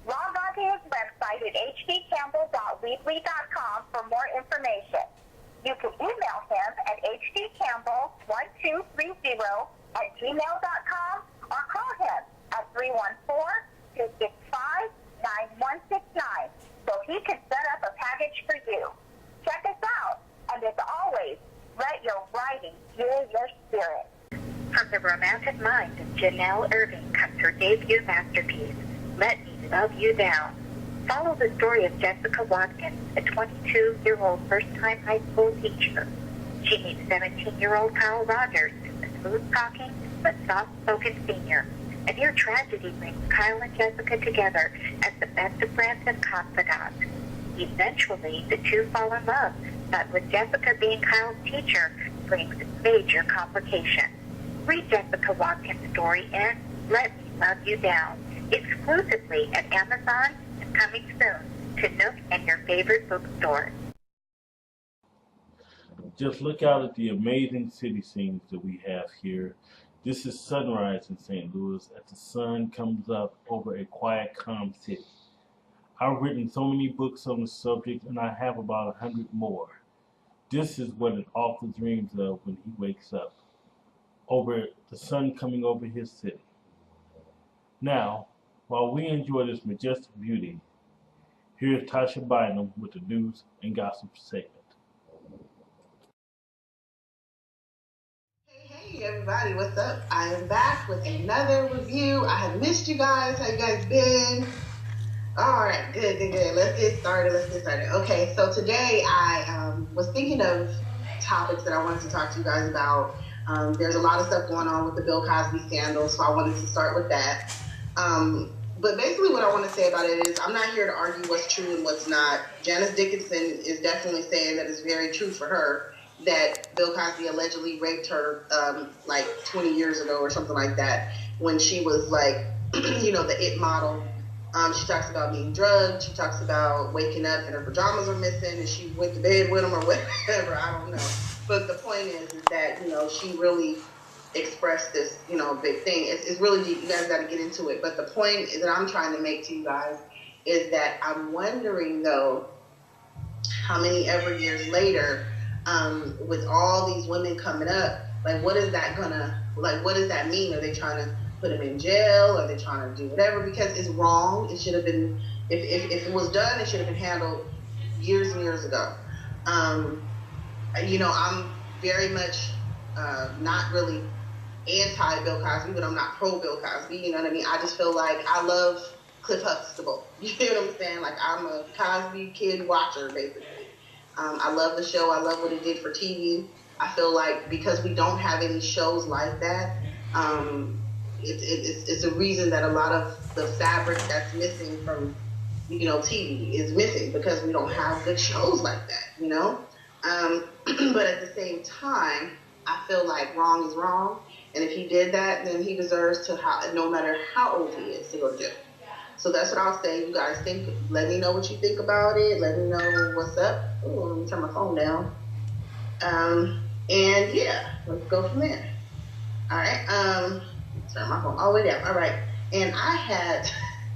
Log on to his website at hdcampbell.weebly.com for more information. You can email him at hdcampbell1230@gmail.com or call him at 314-265-9169 so he can set up a package for you. Check us out, and as always, let your writing fuel your spirit. From the romantic mind of Shonell Irving comes her debut masterpiece, Let Me Love You Down. Follow the story of Jessica Watkins, a 22-year-old first-time high school teacher. She meets 17-year-old Kyle Rogers, a smooth-talking but soft-spoken senior. A near tragedy brings Kyle and Jessica together as the best of friends and confidants. Eventually, the two fall in love, but with Jessica being Kyle's teacher brings major complications. Read Jessica Watkins' story in Let Me Love You Down, exclusively at Amazon and coming soon to Nook and your favorite bookstore. Just look out at the amazing city scenes that we have here. This is sunrise in St. Louis as the sun comes up over a quiet, calm city. I've written so many books on the subject, and I have about 100 more. This is what an author dreams of when he wakes up, over the sun coming over his city. Now, while we enjoy this majestic beauty, here's Tasha Bynum with the news and gossip segment. Hey everybody, what's up? I am back with another review. I have missed you guys. How you guys been? Alright, good. Let's get started. Okay, so today I was thinking of topics that I wanted to talk to you guys about. There's a lot of stuff going on with the Bill Cosby scandal, so I wanted to start with that. But basically what I want to say about it is I'm not here to argue what's true and what's not. Janice Dickinson is definitely saying that it's very true for her that Bill Cosby allegedly raped her like 20 years ago or something like that when she was like, the it model. She talks about being drugged. She talks about waking up and her pajamas are missing and she went to bed with them or whatever. I don't know. But the point is that, she really expressed this, big thing. It's really deep. You guys got to get into it. But the point that I'm trying to make to you guys is that I'm wondering, though, how many ever years later, with all these women coming up, like, what does that mean? Are they trying to put them in jail? Are they trying to do whatever? Because it's wrong. It should have been, if it was done, it should have been handled years and years ago. I'm very much not really anti-Bill Cosby, but I'm not pro-Bill Cosby, you know what I mean? I just feel like I love Cliff Huxtable. You know what I'm saying? Like, I'm a Cosby kid watcher, basically. I love the show. I love what it did for TV. I feel like because we don't have any shows like that, it's a reason that a lot of the fabric that's missing from, TV is missing because we don't have good shows like that, But at the same time, I feel like wrong is wrong. And if he did that, then he deserves to, no matter how old he is, to go to jail. So that's what I'll say. You guys think, let me know what you think about it. Let me know what's up. Oh, let me turn my phone down. And yeah, let's go from there. All right. Turn my phone all the way down. All right. And I had,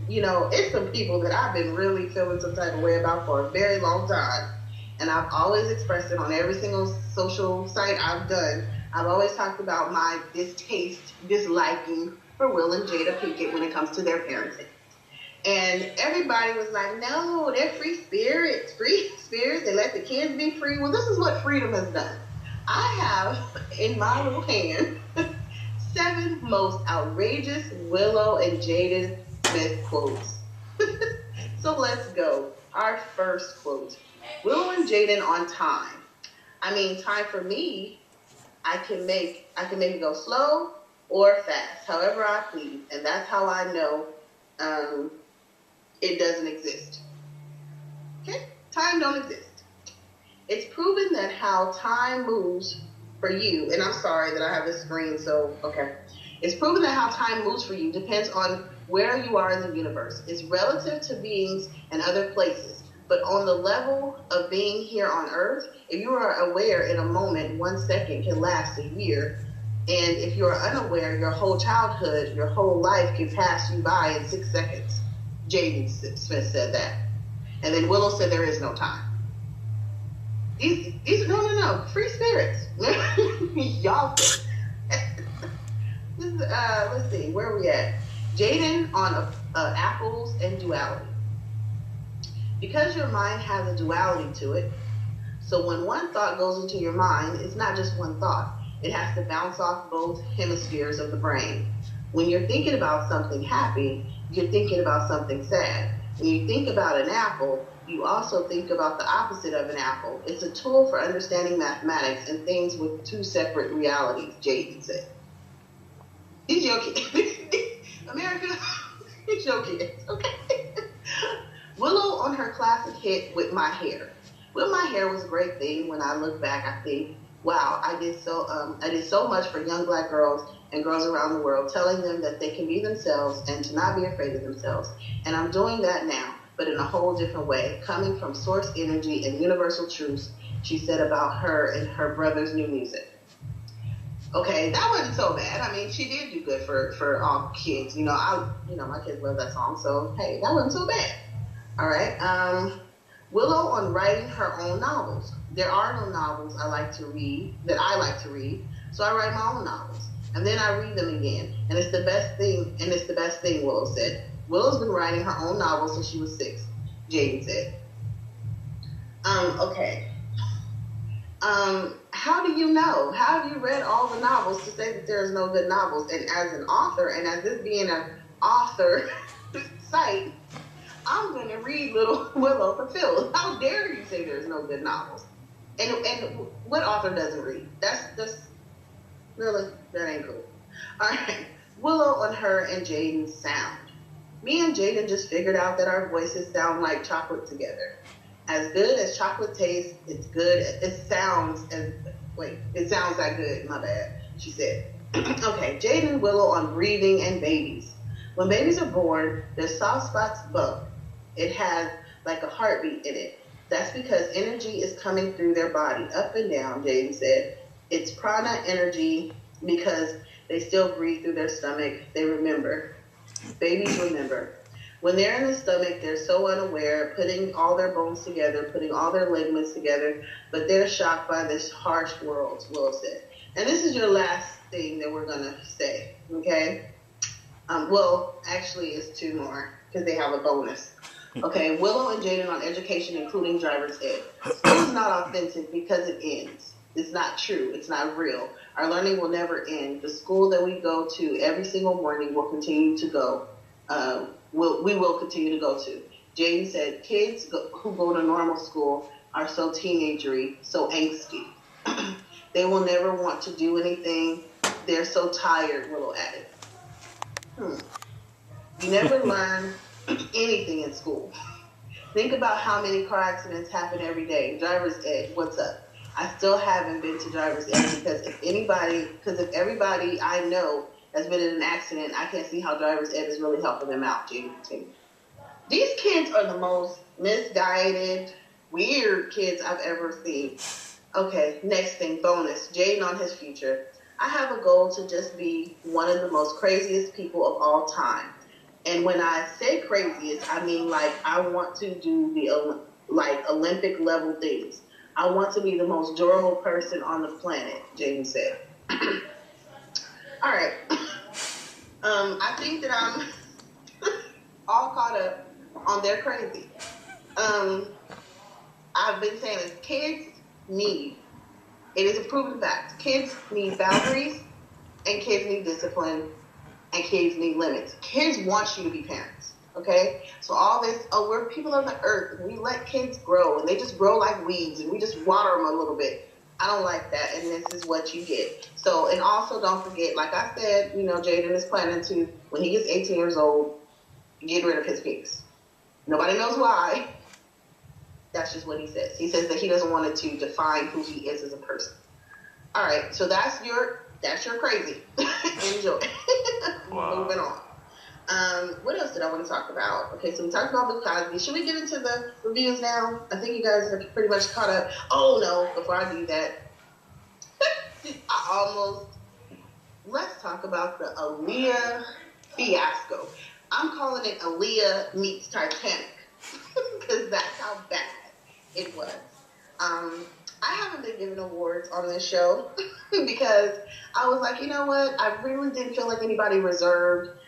it's some people that I've been really feeling some type of way about for a very long time. And I've always expressed it on every single social site I've done. I've always talked about my disliking for Will and Jada Pinkett when it comes to their parenting. And everybody was like, no, they're free spirits, they let the kids be free. Well, this is what freedom has done. I have in my little hand 7 most outrageous Willow and Jada Smith quotes. So let's go. Our first quote. Willow and Jaden on time. I mean, time for me, I can make it go slow or fast, however I please. And that's how I know it doesn't exist. Okay? Time don't exist. It's proven that how time moves for you, and I'm sorry that I have this screen, so, okay. It's proven that how time moves for you depends on where you are in the universe. It's relative to beings and other places. But on the level of being here on Earth, if you are aware in a moment, 1 second can last a year. And if you're unaware, your whole childhood, your whole life can pass you by in 6 seconds. Jaden Smith said that. And then Willow said there is no time. These no, free spirits. Y'all said. This is, let's see, where are we at? Jaden on apples and duality. Because your mind has a duality to it, so when one thought goes into your mind, it's not just one thought. It has to bounce off both hemispheres of the brain. When you're thinking about something happy, you're thinking about something sad. When you think about an apple, you also think about the opposite of an apple. It's a tool for understanding mathematics and things with two separate realities, Jaden said. These your kids. America, it's your kids, okay? Willow on her classic hit, With My Hair. With My Hair was a great thing. When I look back, I think, wow, I did so much for young black girls and girls around the world, telling them that they can be themselves and to not be afraid of themselves. And I'm doing that now, but in a whole different way, coming from source energy and universal truths, she said about her and her brother's new music. Okay, that wasn't so bad. I mean, she did do good for all kids. My kids love that song, so hey, that wasn't so bad. All right. Willow on writing her own novels. There are no novels that I like to read, so I write my own novels. And then I read them again. And it's the best thing, Willow said. Willow's been writing her own novels since she was 6, Jaden said. Okay. How do you know? How have you read all the novels to say that there's no good novels? And as an author, and as this being an author site, I'm going to read Little Willow for Phil. How dare you say there's no good novels? And what author doesn't read? That's really, that ain't cool. All right. Willow on her and Jaden's sound. Me and Jaden just figured out that our voices sound like chocolate together. As good as chocolate tastes, it's good. It sounds that good. My bad, she said. Okay, Jaden and Willow on breathing and babies. When babies are born, their soft spots bump. It has like a heartbeat in it. That's because energy is coming through their body, up and down, Jaden said. It's prana energy because they still breathe through their stomach. They remember. Babies remember. When they're in the stomach, they're so unaware, putting all their bones together, putting all their ligaments together, but they're shocked by this harsh world, Willow said. And this is your last thing that we're going to say, okay? Well, actually, it's 2 more, because they have a bonus. Okay, Willow and Jaden on education, including driver's ed. School is not authentic because it ends. It's not true. It's not real. Our learning will never end. The school that we go to every single morning will continue to go. We will continue to go to. Jaden said, kids who go to normal school are so teenagery, so angsty. They will never want to do anything. They're so tired, Willow added. You never learn anything in school. Think about how many car accidents happen every day. Driver's ed, what's up? I still haven't been to driver's ed because if everybody I know has been in an accident, I can't see how driver's ed is really helping them out, Jaden continued. These kids are the most misguided, weird kids I've ever seen. Okay, next thing, bonus. Jaden on his future. I have a goal to just be one of the most craziest people of all time. And when I say craziest, I mean like I want to do the Olympic level things. I want to be the most durable person on the planet, Jaden said. All right. I think that I'm all caught up on their crazy. I've been saying this. Kids need, it is a proven fact, kids need boundaries and kids need discipline and kids need limits. Kids want you to be parents, okay? So all this, we're people on the earth and we let kids grow and they just grow like weeds and we just water them a little bit. I don't like that, and this is what you get. So, and also don't forget, like I said, Jaden is planning to, when he gets 18 years old, get rid of his penis. Nobody knows why. That's just what he says. He says that he doesn't want it to define who he is as a person. All right, so that's your crazy. Enjoy. Wow. Moving on. What else did I want to talk about? Okay, so we talked about Bill Cosby. Should we get into the reviews now? I think you guys are pretty much caught up. Oh no, before I do that, let's talk about the Aaliyah fiasco. I'm calling it Aaliyah meets Titanic because that's how bad it was. I haven't been given awards on this show because I was like, you know what? I really didn't feel like anybody deserved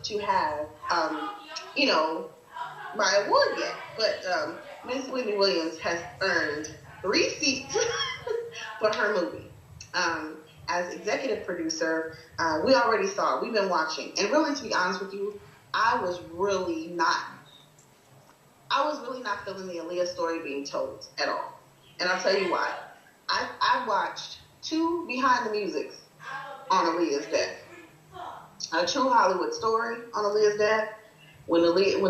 to have, my award yet. But Miss Whitney Williams has earned 3 seats for her movie. As executive producer, we've been watching. And really, to be honest with you, I was really not feeling the Aaliyah story being told at all. And I'll tell you why. I watched 2 Behind the Musics on Aaliyah's death. A true Hollywood story on Aaliyah's death. When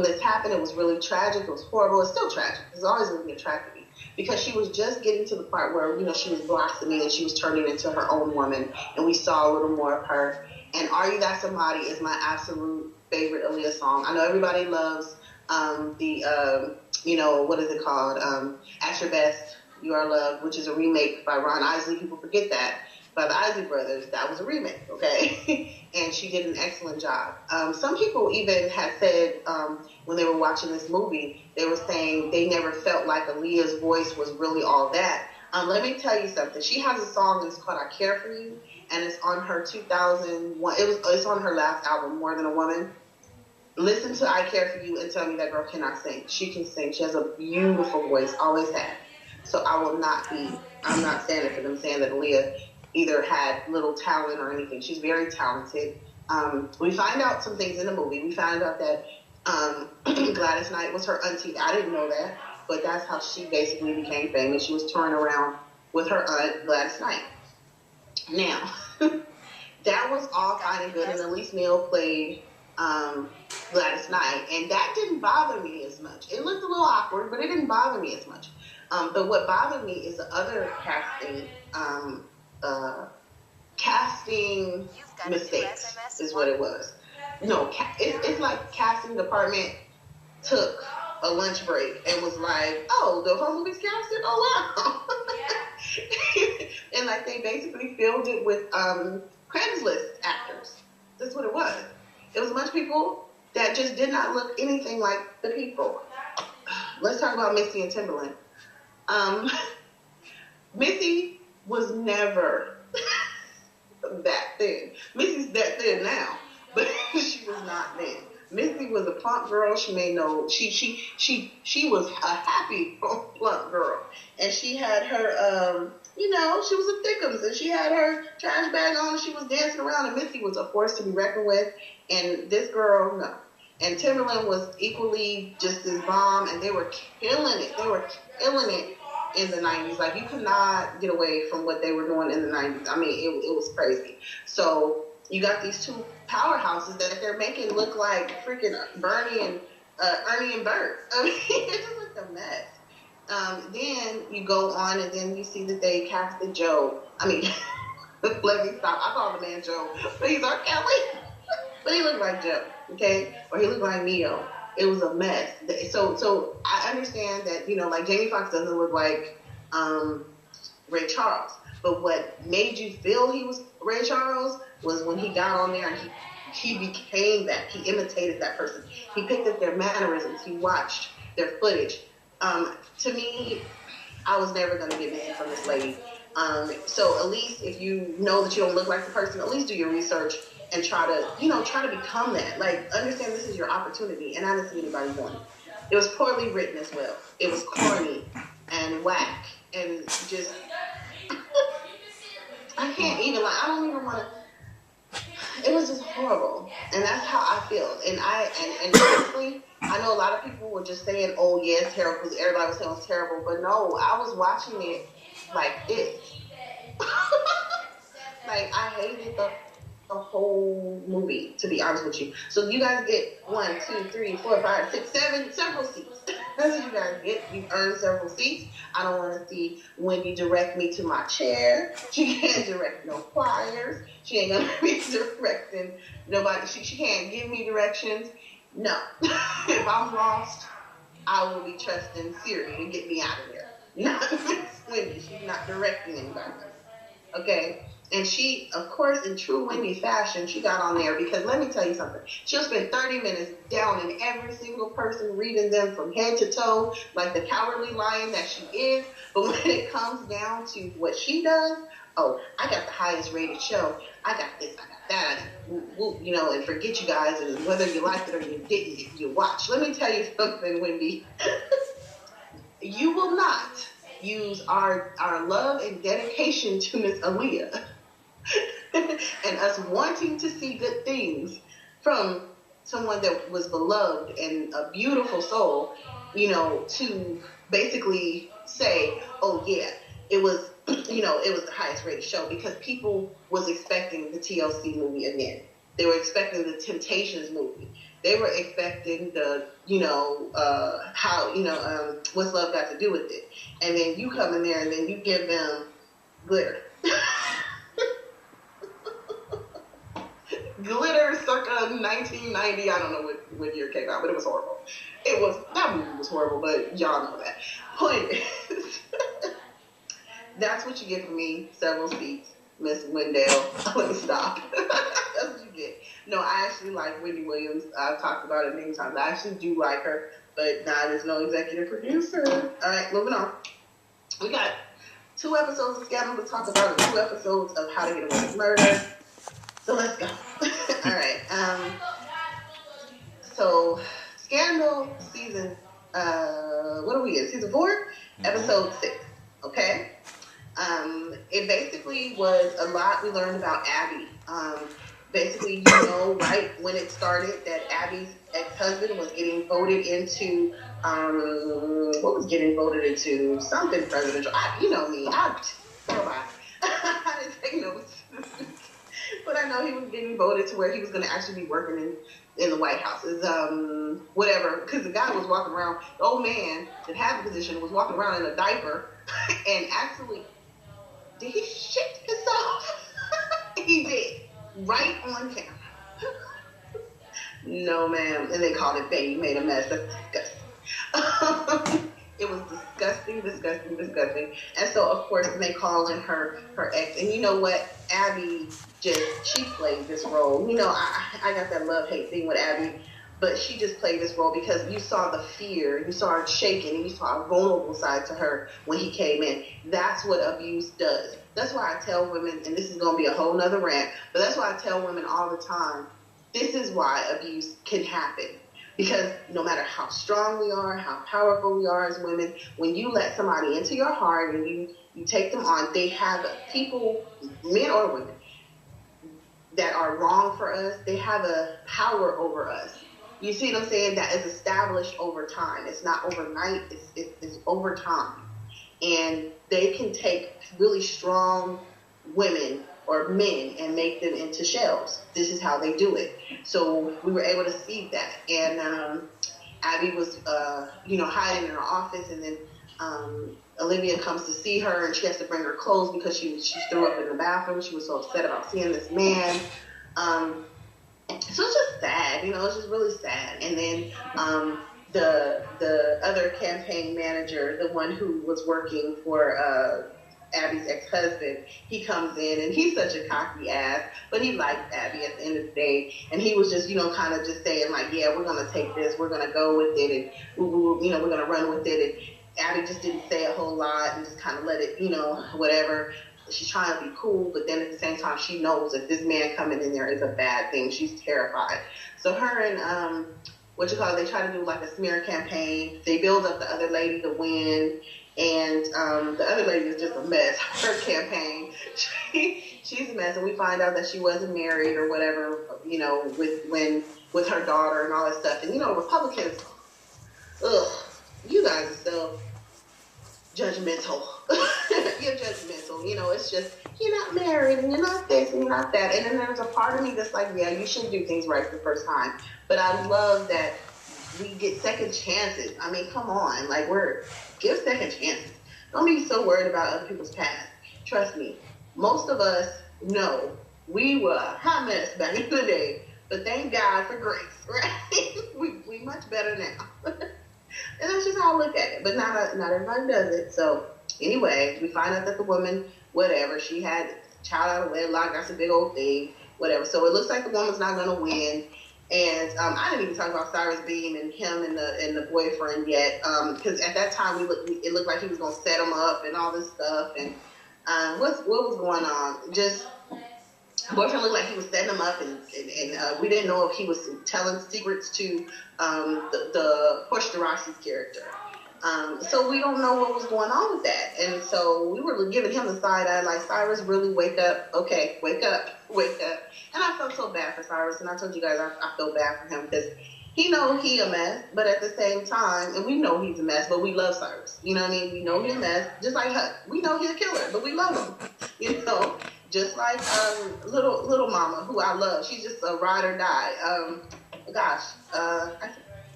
this happened, it was really tragic. It was horrible. It's still tragic. It's always going to be a tragedy. Because she was just getting to the part where, she was blossoming and she was turning into her own woman. And we saw a little more of her. And Are You That Somebody is my absolute favorite Aaliyah song. I know everybody loves what is it called? At Your Best, You Are Loved, which is a remake by Ron Isley. People forget that. By the Isley Brothers. That was a remake, okay? And she did an excellent job. Some people even had said when they were watching this movie, they were saying they never felt like Aaliyah's voice was really all that. Let me tell you something. She has a song that's called I Care For You, and it's on her 2001, it's on her last album, More Than a Woman. Listen to I Care For You and tell me that girl cannot sing. She can sing. She has a beautiful voice, always had. So I'm not standing for them saying that Aaliyah either had little talent or anything. She's very talented. We find out some things in the movie. We found out that Gladys Knight was her auntie. I didn't know that, but that's how she basically became famous. She was touring around with her aunt, Gladys Knight. Now, that was all fine and good, and Elise Neal played Gladys Knight, and that didn't bother me as much. It looked a little awkward, but it didn't bother me as much. But what bothered me is the other casting mistakes is what it was. No, it's like casting department took a lunch break and was like, oh, the whole movie's casted? Oh, wow. And like they basically filled it with Craigslist actors. That's what it was. It was a bunch of people that just did not look anything like the people. Let's talk about Missy and Timberland. Missy was never that thin. Missy's that thin now, but she was not then. Missy was a plump girl. She was a happy plump girl, and she had her she was a thickums, and she had her trash bag on, and she was dancing around, and Missy was a force to be reckoned with, and this girl, no. And Timberland was equally just as bomb, and they were killing it. They were killing it in the 90s. Like, you could not get away from what they were doing in the 90s. I mean, it was crazy. So you got these 2 powerhouses that they're making look like freaking Ernie and Bert. I mean, it just looked a mess. Then you go on, and then you see that they casted Joe. I mean, let me stop. I call the man Joe, but he's R. Kelly. But he looked like Joe, okay? Or he looked like Neo. It was a mess. So I understand that, like Jamie Foxx doesn't look like Ray Charles. But what made you feel he was Ray Charles was when he got on there and he became that. He imitated that person. He picked up their mannerisms. He watched their footage. To me, I was never going to get anything from this lady. So at least if you know that you don't look like the person, at least do your research and try to become that. Like, understand this is your opportunity, and I didn't see anybody doing it. It was poorly written as well. It was corny and whack and just I can't even, I don't even want to. It was just horrible, and that's how I feel. And honestly, I know a lot of people were just saying, "Oh, yeah, it's terrible," because everybody was saying it was terrible. But no, I was watching it like this. Like, I hated the a whole movie, to be honest with you. So you guys get 1, 2, 3, 4, 5, 6, 7, several seats. That's what you guys get. You earn several seats. I don't want to see Wendy direct me to my chair. She can't direct no flyers. She ain't gonna be directing nobody. She can't give me directions. No. If I'm lost, I will be trusting Siri to get me out of there. Not Wendy. She's not directing anybody. Okay? And she, of course, in true Wendy fashion, she got on there because let me tell you something. She'll spend 30 minutes down in every single person, reading them from head to toe, like the cowardly lion that she is. But when it comes down to what she does, oh, I got the highest rated show. I got this, I got that. You know, and forget you guys, and whether you liked it or you didn't, you watch. Let me tell you something, Wendy. You will not use our love and dedication to Miss Aaliyah and us wanting to see good things from someone that was beloved and a beautiful soul, you know, to basically say, oh yeah, it was, you know, it was the highest rated show, because people was expecting the TLC movie again. They were expecting the Temptations movie. They were expecting the, you know, how, you know, What's Love Got to Do with It. And then you come in there and then you give them Glitter. Glitter circa 1990. I don't know what year it came out, but it was horrible. That movie was horrible, but y'all know that. Point is, that's what you get from me. Several seats. Miss Wendell. Let me stop. That's what you get. No, I actually like Wendy Williams. I've talked about it many times. I actually do like her, but there's no executive producer. All right, moving on. We got 2 episodes of Scandal to talk about and 2 episodes of How to Get Away with Murder. So let's go. All right. So Scandal season, what are we in? Season 4, episode 6. Okay. It basically was a lot we learned about Abby. Basically, you know, right when it started, that Abby's ex-husband was getting voted into, what was getting voted into? Something presidential. You know me. I didn't take notes. But I know he was getting voted to where he was going to actually be working in the White House. Whatever, because the guy was walking around, the old man that had the position was walking around in a diaper and actually, did he shit himself? He did. Right on camera. No, ma'am. And they called it Baby Made a Mess. That's disgusting. It was disgusting. And so, of course, they call in her ex. And you know what? Abby she played this role. You know, I got that love-hate thing with Abby. But she just played this role because you saw the fear, you saw her shaking, and you saw a vulnerable side to her when he came in. That's what abuse does. That's why I tell women, and this is going to be a whole nother rant, but that's why I tell women all the time, this is why abuse can happen. Because no matter how strong we are, how powerful we are as women, when you let somebody into your heart and you take them on, they have people, men or women, that are wrong for us, they have a power over us. You see what I'm saying? That is established over time. It's not overnight. It's over time. And they can take really strong women or men and make them into shells. This is how they do it. So we were able to see that. And Abby was, hiding in her office. And then Olivia comes to see her, and she has to bring her clothes because she threw up in the bathroom. She was so upset about seeing this man. So it's just sad, it's just really sad. And then the other campaign manager, the one who was working for Abby's ex-husband, he comes in and he's such a cocky ass, but he likes Abby at the end of the day. And he was just, kind of just saying like, yeah, we're going to take this, we're going to go with it, and we're going to run with it. And Abby just didn't say a whole lot and just kind of let it, whatever. She's trying to be cool, but then at the same time, she knows that this man coming in there is a bad thing. She's terrified. So her and, they try to do like a smear campaign. They build up the other lady to win, and the other lady is just a mess. Her campaign, she's a mess, and we find out that she wasn't married or whatever, with her daughter and all that stuff. And, Republicans, you guys are so judgmental. you're judgmental. You know, it's just, you're not married and you're not this and you're not that. And then there's a part of me that's like, yeah, you should do things right the first time. But I love that we get second chances. I mean, come on. Like, give second chances. Don't be so worried about other people's past. Trust me. Most of us know we were a hot mess back in the day. But thank God for grace, right? we much better now. And that's just how I look at it. But not everybody does it. So anyway, we find out that the woman, whatever, she had a child out of wedlock. That's a big old thing. Whatever. So it looks like the woman's not going to win. And I didn't even talk about Cyrus Beam and him and the boyfriend yet. Because at that time, it looked like he was going to set him up and all this stuff. And what was going on? Just boyfriend looked like he was setting him up, and we didn't know if he was telling secrets to the Portia de Rossi's character. So we don't know what was going on with that. And so we were giving him the side eye, like, Cyrus, really wake up. Okay, wake up. And I felt so bad for Cyrus, and I told you guys I felt bad for him because he a mess, but at the same time, and we know he's a mess, but we love Cyrus. You know what I mean? We know he's a mess, just like Huck. We know he's a killer, but we love him. You know? Just like little mama, who I love. She's just a ride or die.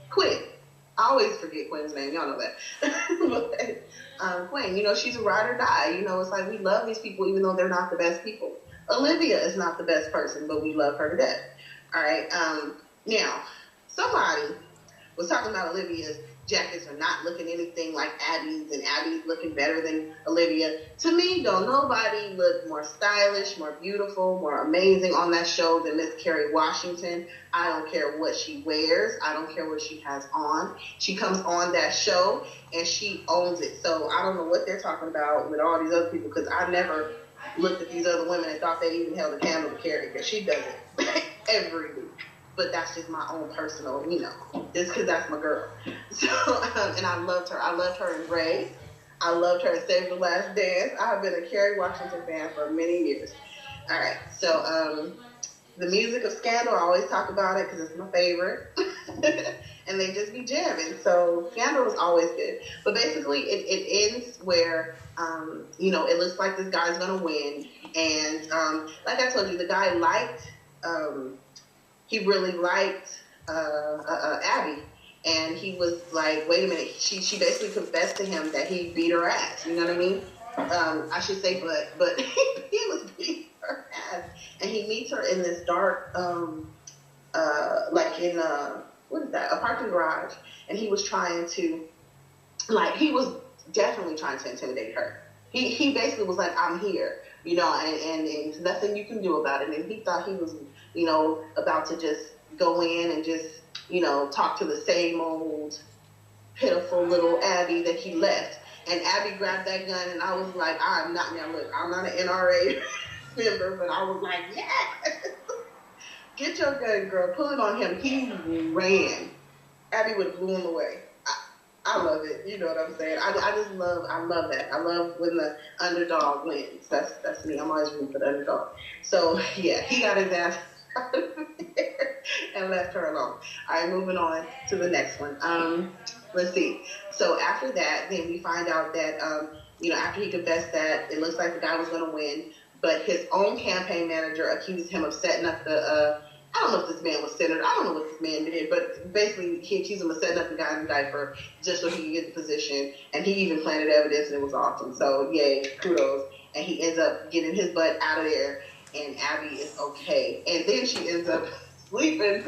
Quinn. I always forget Quinn's name. Y'all know that. But Quinn, you know, she's a ride or die. You know, it's like we love these people even though they're not the best people. Olivia is not the best person, but we love her to death. All right. Now, somebody was talking about Olivia's jackets are not looking anything like Abby's, and Abby's looking better than Olivia. To me, don't nobody look more stylish, more beautiful, more amazing on that show than Miss Kerry Washington. I don't care what she wears. I don't care what she has on. She comes on that show, and she owns it. So I don't know what they're talking about with all these other people, because I never looked at these other women and thought they even held a candle to Kerry, because she does it every week. But that's just my own personal, you know, just because that's my girl. So, and I loved her. I loved her in Ray. I loved her in Save the Last Dance. I have been a Kerry Washington fan for many years. All right, so the music of Scandal, I always talk about it because it's my favorite. And they just be jamming. So Scandal is always good. But basically, it ends where, you know, it looks like this guy's going to win. And like I told you, the guy he really liked Abby, and he was like, wait a minute, she basically confessed to him that he beat her ass, you know what I mean? I should say but he was beating her ass, and he meets her in this dark, like in, what is that, a parking garage, and he was trying to, like, he was definitely trying to intimidate her. He basically was like, I'm here, you know, and there's nothing you can do about it, and he thought he was, you know, about to just go in and just, you know, talk to the same old pitiful little Abby that he left. And Abby grabbed that gun, and I was like, I'm not an NRA member, but I was like, yes! Get your gun, girl. Pull it on him. He ran. Abby would have blew him away. I love it. You know what I'm saying? I love that. I love when the underdog wins. That's me. I'm always rooting for the underdog. So, yeah, he got his ass out of there and left her alone. All right, moving on to the next one. Let's see. So after that, then we find out that, you know, after he confessed that, it looks like the guy was going to win, but his own campaign manager accused him of setting up the, I don't know if this man was centered. I don't know what this man did, but basically he accused him of setting up the guy in the diaper just so he could get the position, and he even planted evidence, and it was awesome. So, yay, kudos. And he ends up getting his butt out of there, and Abby is okay. And then she ends up sleeping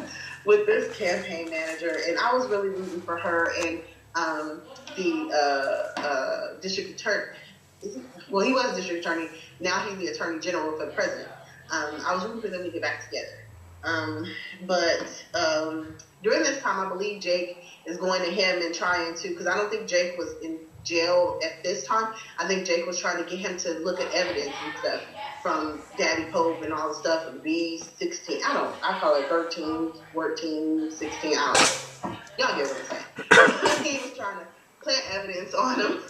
with this campaign manager, and I was really rooting for her and the district attorney. Well, he was district attorney. Now he's the attorney general for the president. I was rooting for them to get back together. But during this time, I believe Jake is going to him and trying to, because I don't think Jake was in jail at this time. I think Jake was trying to get him to look at evidence and stuff from Daddy Pope and all the stuff and B16. I call it 13, 14, 16. I don't know. Y'all get what I'm saying. He was trying to plant evidence on him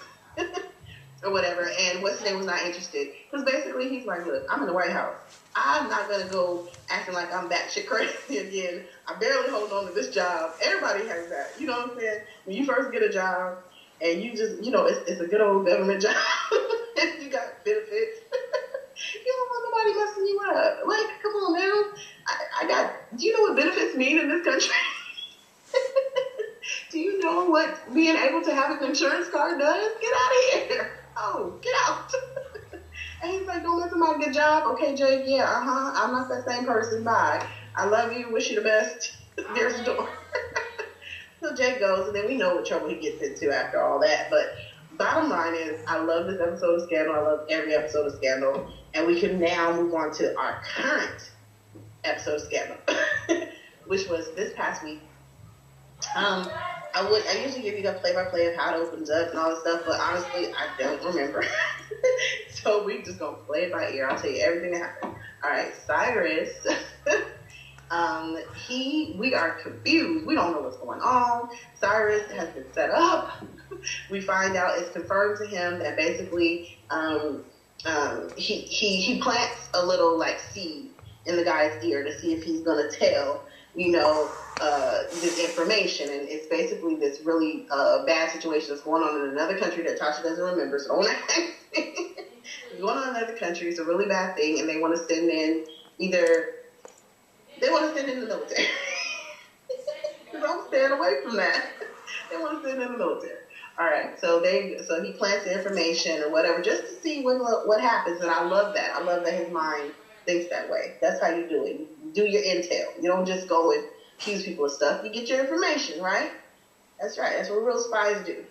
or whatever, and what's his name was not interested. Because basically he's like, look, I'm in the White House. I'm not going to go acting like I'm batshit crazy again. I barely hold on to this job. Everybody has that. You know what I'm saying? When you first get a job and you just, you know, it's a good old government job. And you got what being able to have an insurance card does? Get out of here. Oh, get out. And he's like, don't mess with my good job. Okay, Jake, yeah, I'm not that same person. Bye. I love you. Wish you the best. There's the door. So Jake goes, and then we know what trouble he gets into after all that. But bottom line is, I love this episode of Scandal. I love every episode of Scandal. And we can now move on to our current episode of Scandal, which was this past week. I usually give you the play-by-play of how it opens up and all this stuff, but honestly, I don't remember. So we just gonna play it by ear. I'll tell you everything that happened. All right, Cyrus. We are confused. We don't know what's going on. Cyrus has been set up. We find out it's confirmed to him that basically he plants a little like seed in the guy's ear to see if he's gonna tell, this information. And it's basically this really bad situation that's going on in another country that Tasha doesn't remember. So don't ask me. It's going on in another country. It's a really bad thing, and they want to send in the military. Because I'm staying away from that. They want to send in the military. All right, so he plants the information or whatever just to see what happens, and I love that. I love that his mind thinks that way. That's how you do it. You do your intel. You don't just go and accuse people of stuff. You get your information, right? That's right. That's what real spies do.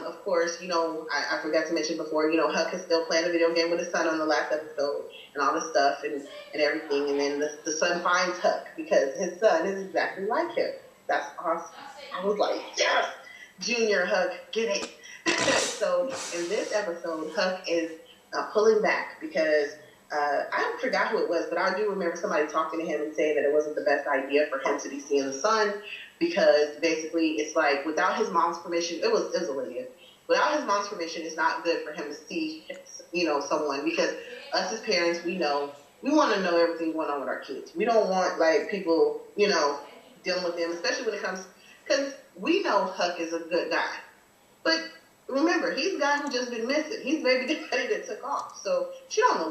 Of course, I forgot to mention before, Huck is still playing a video game with his son on the last episode and all this stuff and everything. And then the son finds Huck because his son is exactly like him. That's awesome. I was like, yes, Junior Huck, get it. So in this episode, Huck is pulling back because I forgot who it was, but I do remember somebody talking to him and saying that it wasn't the best idea for him to be seeing the son because basically it's like without his mom's permission, it was Olivia. Without his mom's permission, it's not good for him to see, someone because us as parents, we want to know everything going on with our kids. We don't want like people, dealing with them, especially when it comes, because we know Huck is a good guy, but remember, he's the guy who just been missing. He's baby daddy that took off. So she don't know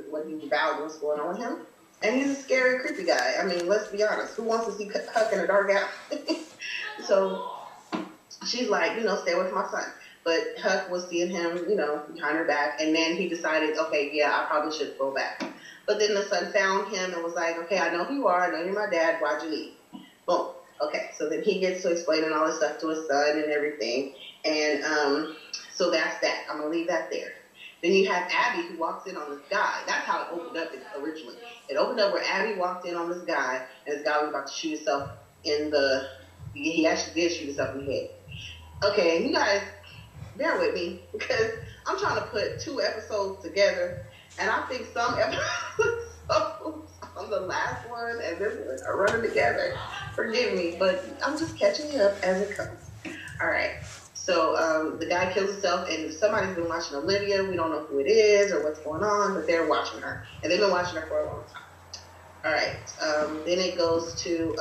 what he vowed what's going on with him. And he's a scary, creepy guy. I mean, let's be honest. Who wants to see Huck in a dark alley? So she's like, stay away from my son. But Huck was seeing him, behind her back. And then he decided, okay, yeah, I probably should go back. But then the son found him and was like, okay, I know who you are. I know you're my dad. Why'd you leave? Boom. Okay, so then he gets to explaining all this stuff to his son and everything. And so that's that. I'm going to leave that there. Then you have Abby who walks in on this guy. That's how it opened up originally. It opened up where Abby walked in on this guy, and this guy was about to shoot himself he actually did shoot himself in the head. Okay, and you guys, bear with me, because I'm trying to put 2 episodes together, and I think some episodes on the last one and this one are running together. Forgive me, but I'm just catching up as it comes. All right. So the guy kills himself, and somebody's been watching Olivia. We don't know who it is or what's going on, but they're watching her, and they've been watching her for a long time. All right. Then it goes to,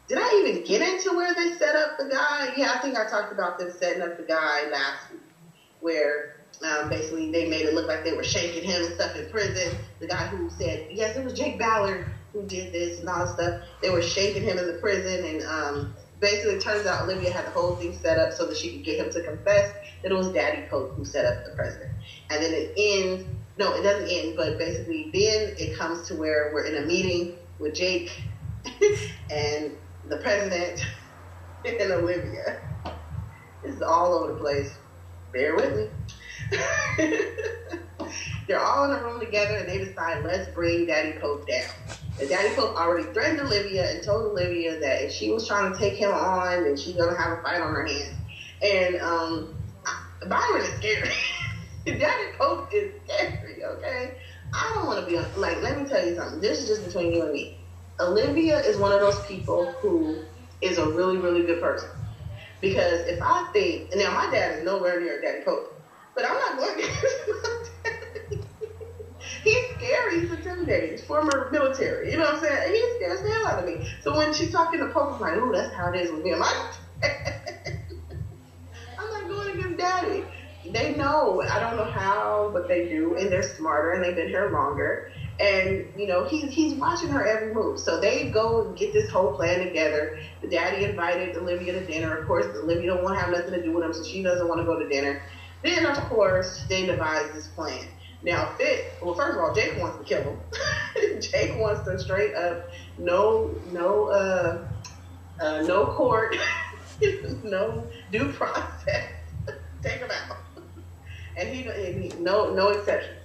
did I even get into where they set up the guy? Yeah, I think I talked about them setting up the guy last week, where basically they made it look like they were shanking him and stuff in prison. The guy who said, yes, it was Jake Ballard who did this and all that stuff. They were shanking him in the prison, and basically, it turns out Olivia had the whole thing set up so that she could get him to confess that it was Daddy Pope who set up the president. And then it ends. No, it doesn't end, but basically then it comes to where we're in a meeting with Jake and the president and Olivia. This is all over the place. Bear with me. They're all in a room together, and they decide, let's bring Daddy Pope down. And Daddy Pope already threatened Olivia and told Olivia that if she was trying to take him on, then she's going to have a fight on her hands. And Byron is scary. Daddy Pope is scary, okay? I don't want to be, let me tell you something. This is just between you and me. Olivia is one of those people who is a really, really good person. Because if I think, and now my dad is nowhere near Daddy Pope, but I'm not going to He's scary. He's intimidating. He's former military. You know what I'm saying? He scares the hell out of me. So when she's talking to Pope, I'm like, ooh, that's how it is with me. I'm not going against Daddy. They know. I don't know how, but they do. And they're smarter, and they've been here longer. And, you know, he's watching her every move. So they go and get this whole plan together. The daddy invited Olivia to dinner. Of course, Olivia don't want to have nothing to do with him, so she doesn't want to go to dinner. Then, of course, they devise this plan. Now, well, first of all, Jake wants to kill him. Jake wants to straight up, no court, no due process, take him out. And he no exceptions.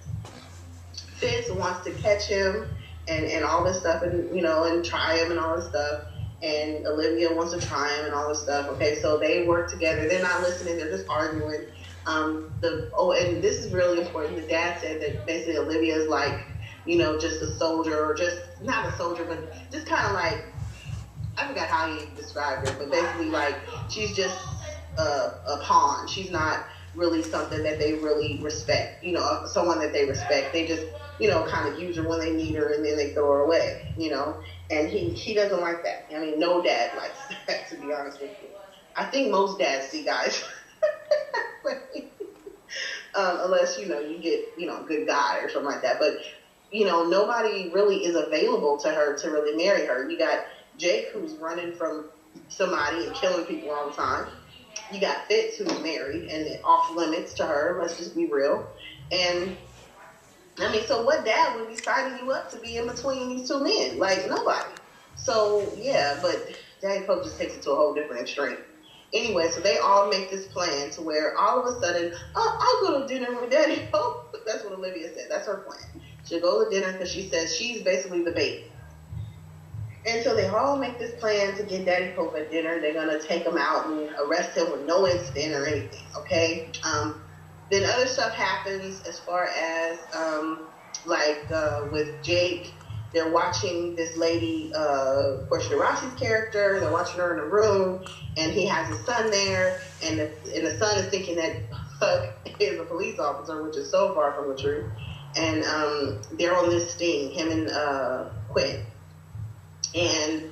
Fitz wants to catch him and all this stuff, and you know, and try him and all this stuff. And Olivia wants to try him and all this stuff. Okay, so they work together. They're not listening. They're just arguing. And this is really important. The dad said that basically Olivia is like, you know, just a soldier, or just not a soldier, but just kind of like, I forgot how he described her, but basically like she's just a pawn. She's not really something that they really respect, you know, someone that they respect. They just, you know, kind of use her when they need her and then they throw her away, you know. And he doesn't like that. I mean, no dad likes that, to be honest with you. I think most dads see guys. Unless, you know, you get, you know, a good guy or something like that. But, you know, nobody really is available to her to really marry her. You got Jake, who's running from somebody and killing people all the time. You got Fitz, who's married and off limits to her. Let's just be real. And, I mean, so what dad would be signing you up to be in between these two men? Like, nobody. So, yeah, but Daddy Pope just takes it to a whole different extreme. Anyway, so they all make this plan to where all of a sudden, I'll go to dinner with Daddy Pope. That's what Olivia said. That's her plan. She'll go to dinner because she says she's basically the bait. And so they all make this plan to get Daddy Pope at dinner. They're going to take him out and arrest him with no incident or anything, okay? Then other stuff happens as far as, with Jake. They're watching this lady, Portia de Rossi's character. They're watching her in a room, and he has his son there, and the son is thinking that Huck is a police officer, which is so far from the truth. And they're on this sting, him and Quinn. And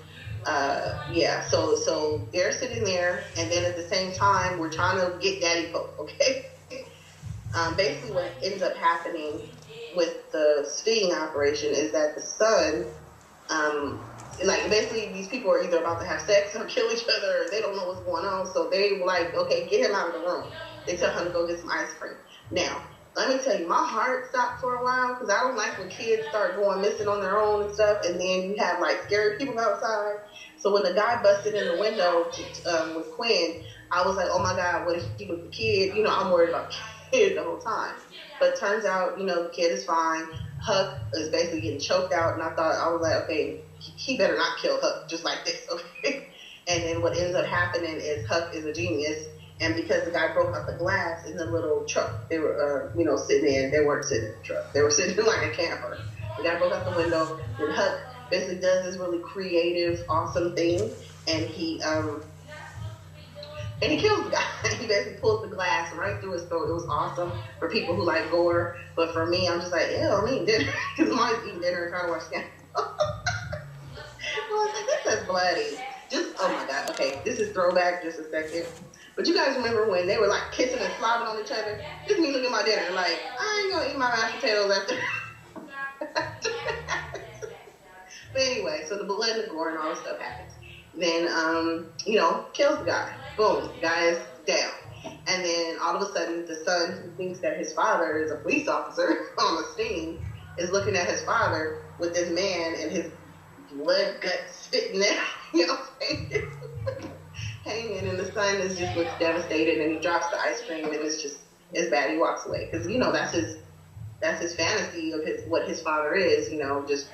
so they're sitting there, and then at the same time, we're trying to get Daddy Pope, okay? Basically, what ends up happening with the sting operation is that the son, basically these people are either about to have sex or kill each other, or they don't know what's going on, so they like, okay, get him out of the room. They tell him to go get some ice cream. Now, let me tell you, my heart stopped for a while, because I don't like when kids start going missing on their own and stuff, and then you have like scary people outside. So when the guy busted in the window with Quinn, I was like, oh my God, what if he was a kid? You know, I'm worried about kids the whole time. But it turns out, you know, the kid is fine. Huck is basically getting choked out, and I was like, okay, he better not kill Huck just like this, okay? And then what ends up happening is Huck is a genius, and because the guy broke out the glass in the little truck they were, sitting in, they weren't sitting in the truck. They were sitting in like a camper. The guy broke out the window, and Huck basically does this really creative, awesome thing, and he kills the guy. He basically pulls the glass right through his throat. It was awesome for people who like gore, but for me, I'm just like, ew, I'm eating dinner, because I'm always eating dinner and trying to watch scandal. I was like, this is bloody. Oh my God, okay, this is throwback just a second. But you guys remember when they were like kissing and slobbing on each other? Just me looking at my dinner like, I ain't gonna eat my mashed potatoes after. But anyway, so the blood and the gore and all this stuff happens. Then, kills the guy. Boom, the guy is down. And then all of a sudden, the son, who thinks that his father is a police officer on the scene, is looking at his father with this man and his blood guts spitting there, hanging, and the son just looks devastated, and he drops the ice cream, and it's just as bad. He walks away because that's his fantasy of what his father is, just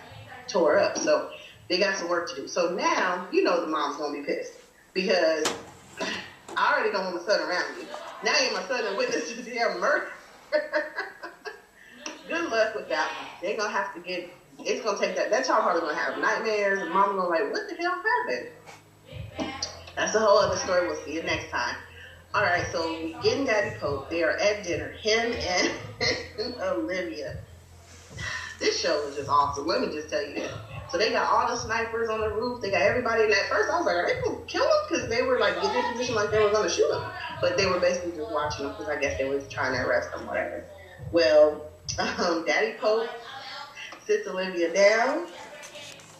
tore up. So they got some work to do. So now the mom's gonna be pissed because I already don't want my son around me. Now you're my son and witness to damn murder. Good luck with that one. They're gonna have to it's gonna take that. That child probably gonna have nightmares, and mom's gonna like, what the hell happened? That's a whole other story. We'll see you next time. All right, so we getting Daddy Pope. They are at dinner. Him and Olivia. This show is just awesome. Let me just tell you that. So they got all the snipers on the roof. They got everybody. And at first I was like, are they gonna kill him? Because they were like getting in position like they were gonna shoot him. But they were basically just watching him because I guess they were trying to arrest him, whatever. Well, Daddy Pope sits Olivia down,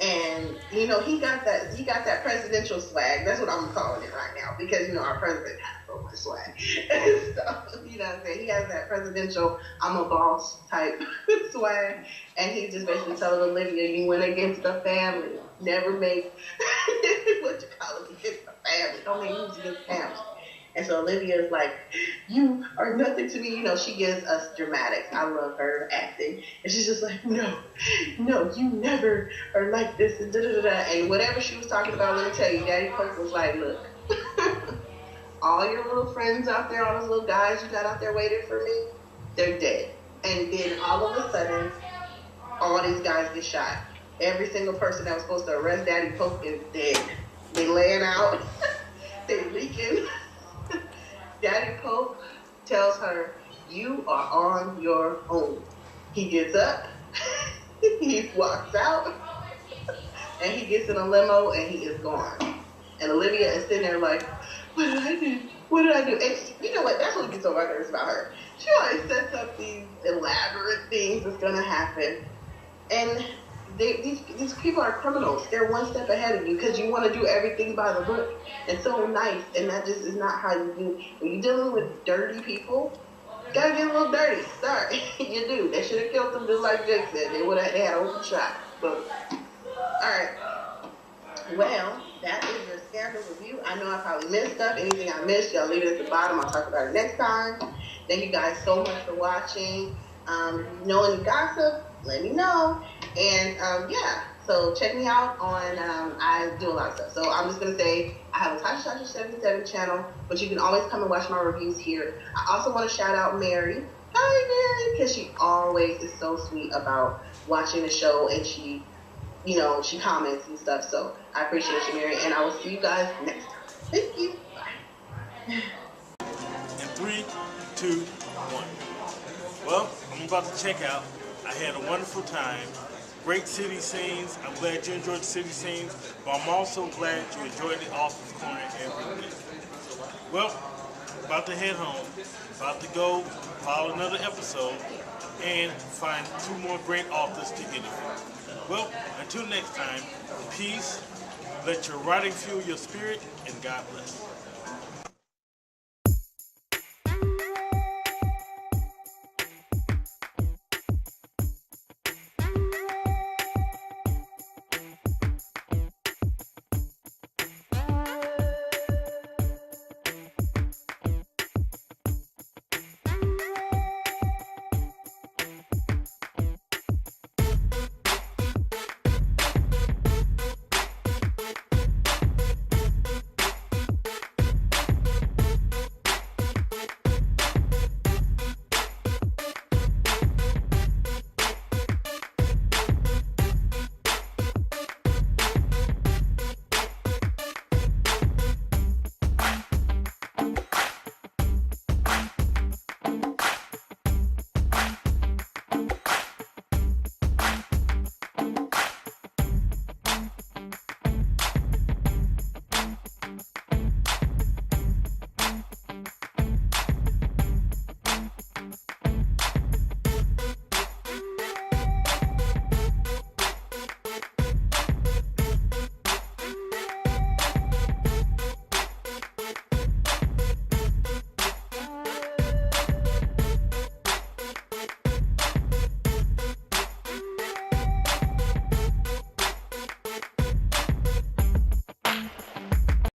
and he got that presidential swag. That's what I'm calling it right now, because our president has so much swag. So what I'm saying, he has that presidential I'm a boss type swag, and he's just basically telling Olivia, you went against the family, never make what you call it against the family, don't make moves against family. And so Olivia is like, you are nothing to me. She gives us dramatics. I love her acting. And she's just like, no, you never are like this. And da-da-da-da. And whatever she was talking about, let me tell you, Daddy Poke was like, look, all your little friends out there, all those little guys you got out there waiting for me, they're dead. And then all of a sudden, all these guys get shot. Every single person that was supposed to arrest Daddy Poke is dead. They laying out. They leaking. Daddy Pope tells her, you are on your own. He gets up, he walks out, and he gets in a limo, and he is gone. And Olivia is sitting there like, what did I do? What did I do? And you know what? That's what gets so nervous about her. She always sets up these elaborate things that's going to happen. And these people are criminals. They're one step ahead of you because you want to do everything by the book. It's so nice, and that just is not how you do. When you're dealing with dirty people, you gotta get a little dirty. Sorry, you do. They should have killed them just like Jake said. They had an open shot. But all right. Well, that is your Scandal review. I know I probably missed stuff. Anything I missed, y'all leave it at the bottom. I'll talk about it next time. Thank you guys so much for watching. If you know any gossip, let me know. And so check me out on, I do a lot of stuff. So I'm just going to say, I have a Tasha 77 channel, but you can always come and watch my reviews here. I also want to shout out Mary. Hi, Mary, because she always is so sweet about watching the show, and she comments and stuff. So I appreciate you, Mary, and I will see you guys next time. Thank you. Bye. In 3, 2, 1. Well, I'm about to check out. I had a wonderful time. Great city scenes. I'm glad you enjoyed the city scenes, but I'm also glad you enjoyed the Author's Corner every week. Well, about to head home, about to go follow another episode, and find 2 more great authors to interview. Well, until next time, peace, let your writing fuel your spirit, and God bless.